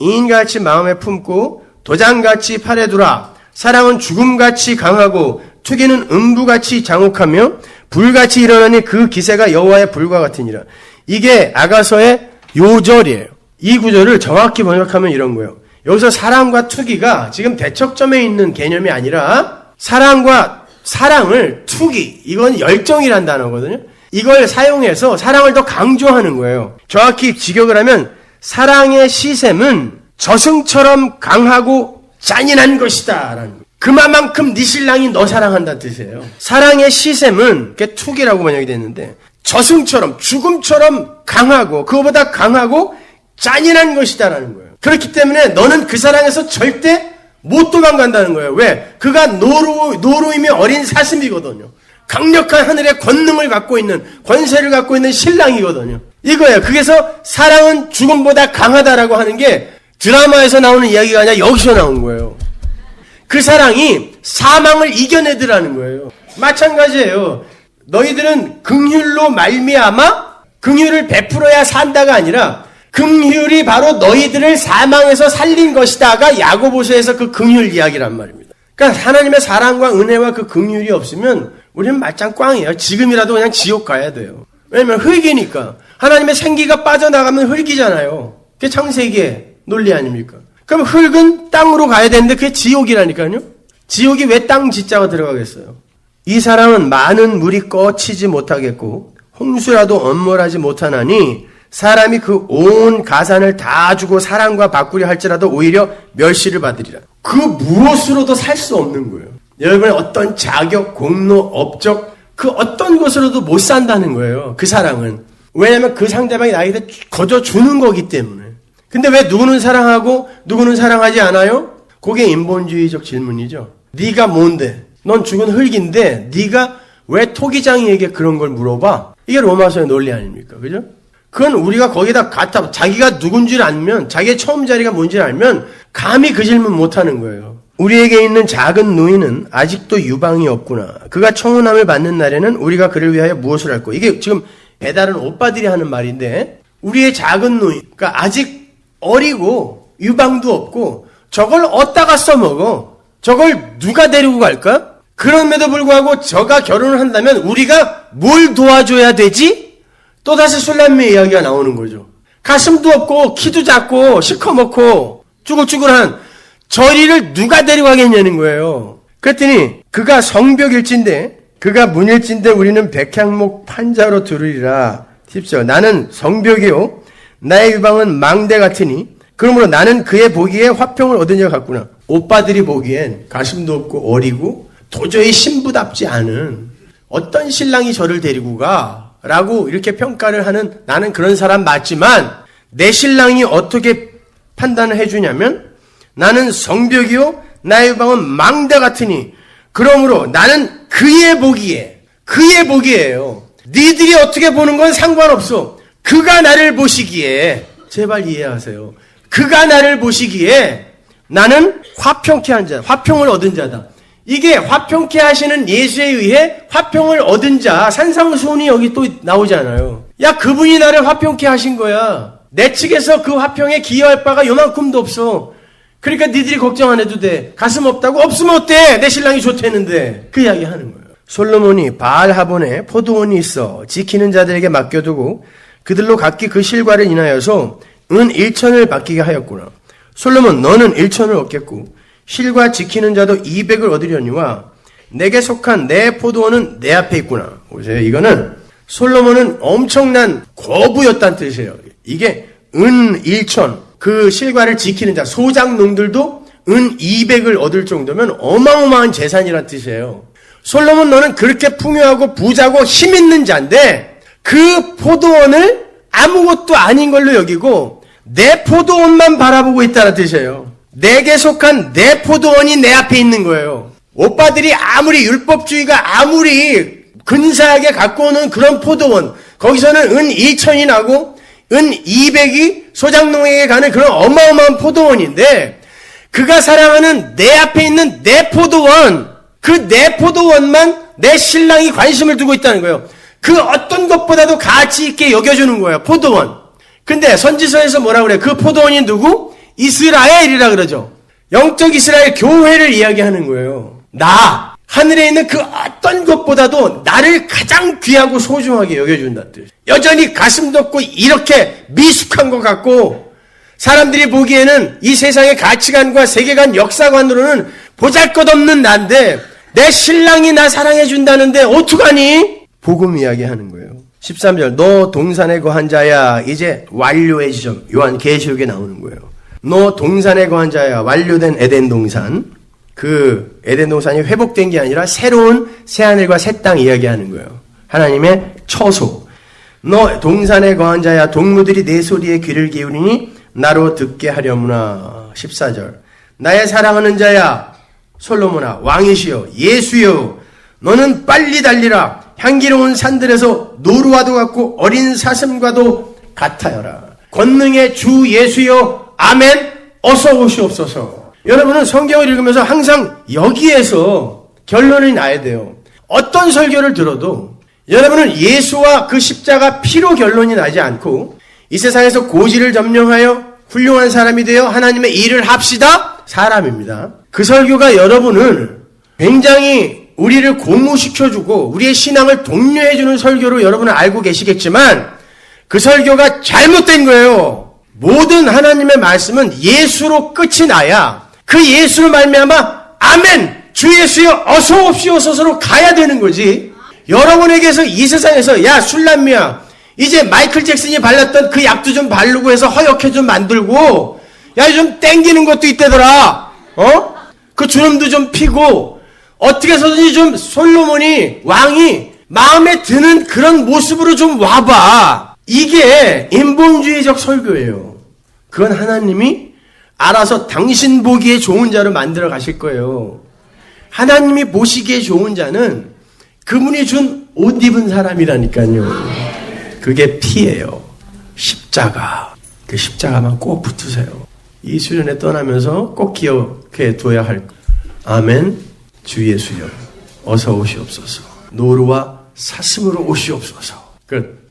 인같이 마음에 품고 도장같이 팔에 두라. 사랑은 죽음같이 강하고 투기는 음부같이 장혹하며 불같이 일어나니 그 기세가 여호와의 불과 같으니라. 이게 아가서의 요절이에요. 이 구절을 정확히 번역하면 이런 거예요. 여기서 사랑과 투기가 지금 대척점에 있는 개념이 아니라 사랑과 사랑을 투기, 이건 열정이란 단어거든요. 이걸 사용해서 사랑을 더 강조하는 거예요. 정확히 직역을 하면 사랑의 시샘은 저승처럼 강하고 잔인한 것이다 라는 거예요. 그만큼 네 신랑이 너 사랑한다는 뜻이에요. 사랑의 시샘은 그게 투기라고 번역이 됐는데 저승처럼 죽음처럼 강하고 그거보다 강하고 잔인한 것이다 라는 거예요. 그렇기 때문에 너는 그 사랑에서 절대 못 도망간다는 거예요. 왜? 그가 노루임의 어린 사슴이거든요. 강력한 하늘의 권능을 갖고 있는, 권세를 갖고 있는 신랑이거든요. 이거예요. 그래서 사랑은 죽음보다 강하다라고 하는 게 드라마에서 나오는 이야기가 아니라 여기서 나온 거예요. 그 사랑이 사망을 이겨내더라는 거예요. 마찬가지예요. 너희들은 긍휼로 말미암아 긍휼을 베풀어야 산다가 아니라 긍휼이 바로 너희들을 사망에서 살린 것이다가 야고보서에서 그 긍휼 이야기란 말입니다. 그러니까 하나님의 사랑과 은혜와 그 긍휼이 없으면 우리는 말짱 꽝이에요. 지금이라도 그냥 지옥 가야 돼요. 왜냐면 흙이니까. 하나님의 생기가 빠져나가면 흙이잖아요. 그게 창세기의 논리 아닙니까? 그럼 흙은 땅으로 가야 되는데 그게 지옥이라니까요. 지옥이 왜 땅 지자가 들어가겠어요? 이 사람은 많은 물이 꺼치지 못하겠고 홍수라도 엄몰하지 못하나니 사람이 그 온 가산을 다 주고 사랑과 바꾸려 할지라도 오히려 멸시를 받으리라. 그 무엇으로도 살 수 없는 거예요. 여러분의 어떤 자격, 공로, 업적 그 어떤 것으로도 못 산다는 거예요. 그 사랑은. 왜냐하면 그 상대방이 나에게 거저 주는 거기 때문에. 근데 왜 누구는 사랑하고 누구는 사랑하지 않아요? 그게 인본주의적 질문이죠. 네가 뭔데? 넌 죽은 흙인데 네가 왜 토기장이에게 그런 걸 물어봐? 이게 로마서의 논리 아닙니까? 그죠? 그건 우리가 거기다 갖다 자기가 누군지를 알면 자기의 처음 자리가 뭔지를 알면 감히 그 질문 못하는 거예요. 우리에게 있는 작은 누이는 아직도 유방이 없구나. 그가 청혼함을 받는 날에는 우리가 그를 위하여 무엇을 할까? 이게 지금 배달은 오빠들이 하는 말인데 우리의 작은 누이, 그러니까 아직 어리고 유방도 없고 저걸 어디다가 써먹어? 저걸 누가 데리고 갈까? 그럼에도 불구하고 저가 결혼을 한다면 우리가 뭘 도와줘야 되지? 또다시 술람매 이야기가 나오는 거죠. 가슴도 없고 키도 작고 시커멓고 쭈글쭈글한 저리를 누가 데려가겠냐는 거예요. 그랬더니 그가 성벽일진데 그가 문일진데 우리는 백향목 판자로 두르리라. 10절 나는 성벽이요 나의 유방은 망대 같으니 그러므로 나는 그의 보기에 화평을 얻은 자 같구나. 오빠들이 보기엔 가슴도 없고 어리고 도저히 신부답지 않은 어떤 신랑이 저를 데리고 가? 라고 이렇게 평가를 하는 나는 그런 사람 맞지만 내 신랑이 어떻게 판단을 해주냐면 나는 성벽이요 나의 유방은 망대 같으니 그러므로 나는 그의 보기에요. 니들이 어떻게 보는 건 상관없어. 그가 나를 보시기에 제발 이해하세요. 그가 나를 보시기에 나는 화평케 한 자, 화평을 얻은 자다. 이게 화평케 하시는 예수에 의해 화평을 얻은 자, 산상수훈이 여기 또 나오잖아요. 야, 그분이 나를 화평케 하신 거야. 내 측에서 그 화평에 기여할 바가 요만큼도 없어. 그러니까 니들이 걱정 안 해도 돼. 가슴 없다고? 없으면 어때? 내 신랑이 좋다는데. 그 이야기 하는 거예요. 솔로몬이 바알하본에 포도원이 있어 지키는 자들에게 맡겨두고 그들로 각기 그 실과를 인하여서 은 1천을 받기게 하였구나. 솔로몬 너는 1천을 얻겠고 실과 지키는 자도 200을 얻으려니와 내게 속한 내 포도원은 내 앞에 있구나. 보세요. 이거는 솔로몬은 엄청난 거부였다는 뜻이에요. 이게 은 1천 그 실과를 지키는 자 소장농들도 은 200을 얻을 정도면 어마어마한 재산이란 뜻이에요. 솔로몬 너는 그렇게 풍요하고 부자고 힘 있는 자인데 그 포도원을 아무것도 아닌 걸로 여기고 내 포도원만 바라보고 있다는 뜻이에요. 내게 속한 내 포도원이 내 앞에 있는 거예요. 오빠들이 아무리 율법주의가 아무리 근사하게 갖고 오는 그런 포도원 거기서는 은 1천이 나고 은 200이 소장농에게 가는 그런 어마어마한 포도원인데 그가 사랑하는 내 앞에 있는 내 포도원 그 내 포도원만 내 신랑이 관심을 두고 있다는 거예요. 그 어떤 것보다도 가치 있게 여겨주는 거예요. 포도원. 근데 선지서에서 뭐라 그래요? 그 포도원이 누구? 이스라엘이라 그러죠. 영적 이스라엘 교회를 이야기하는 거예요. 나 하늘에 있는 그 어떤 것보다도 나를 가장 귀하고 소중하게 여겨준다는 뜻. 여전히 가슴도 없고 이렇게 미숙한 것 같고 사람들이 보기에는 이 세상의 가치관과 세계관 역사관으로는 보잘것없는 난데 내 신랑이 나 사랑해 준다는데 어떡하니? 복음 이야기하는 거예요. 13절 너 동산에 거한 자야 이제 완료의 지점. 요한계시록에 나오는 거예요. 너 동산에 거한 자야 완료된 에덴 동산. 그 에덴 동산이 회복된 게 아니라 새로운 새하늘과 새 땅 이야기하는 거예요. 하나님의 처소. 너 동산에 거한 자야 동무들이 내 소리에 귀를 기울이니 나로 듣게 하려무나. 14절 나의 사랑하는 자야 솔로몬아 왕이시여 예수여 너는 빨리 달리라. 향기로운 산들에서 노루와도 같고 어린 사슴과도 같아여라. 권능의 주 예수여 아멘 어서 오시옵소서. 여러분은 성경을 읽으면서 항상 여기에서 결론이 나야 돼요. 어떤 설교를 들어도 여러분은 예수와 그 십자가 피로 결론이 나지 않고 이 세상에서 고지를 점령하여 훌륭한 사람이 되어 하나님의 일을 합시다 사람입니다. 그 설교가 여러분을 굉장히 우리를 고무시켜주고 우리의 신앙을 독려해주는 설교로 여러분은 알고 계시겠지만 그 설교가 잘못된 거예요. 모든 하나님의 말씀은 예수로 끝이 나야 그 예수로 말미암아 아멘 주 예수여 어서 옵시옵소서로 가야 되는 거지. 여러분에게서 이 세상에서 야 술람미야 이제 마이클 잭슨이 발랐던 그 약도 좀 바르고 해서 허옇게 좀 만들고 야 좀 땡기는 것도 있대더라. 그 주름도 좀 피고 어떻게 해서든지 좀 솔로몬이 왕이 마음에 드는 그런 모습으로 좀 와봐. 이게 인본주의적 설교예요. 그건 하나님이 알아서 당신 보기에 좋은 자로 만들어 가실 거예요. 하나님이 보시기에 좋은 자는 그분이 준 옷 입은 사람이라니까요. 그게 피예요. 십자가. 그 십자가만 꼭 붙으세요. 이 수련회 떠나면서 꼭 기억해 둬야 할 아멘 주 예수여 어서 오시옵소서. 노루와 사슴으로 오시옵소서. 끝.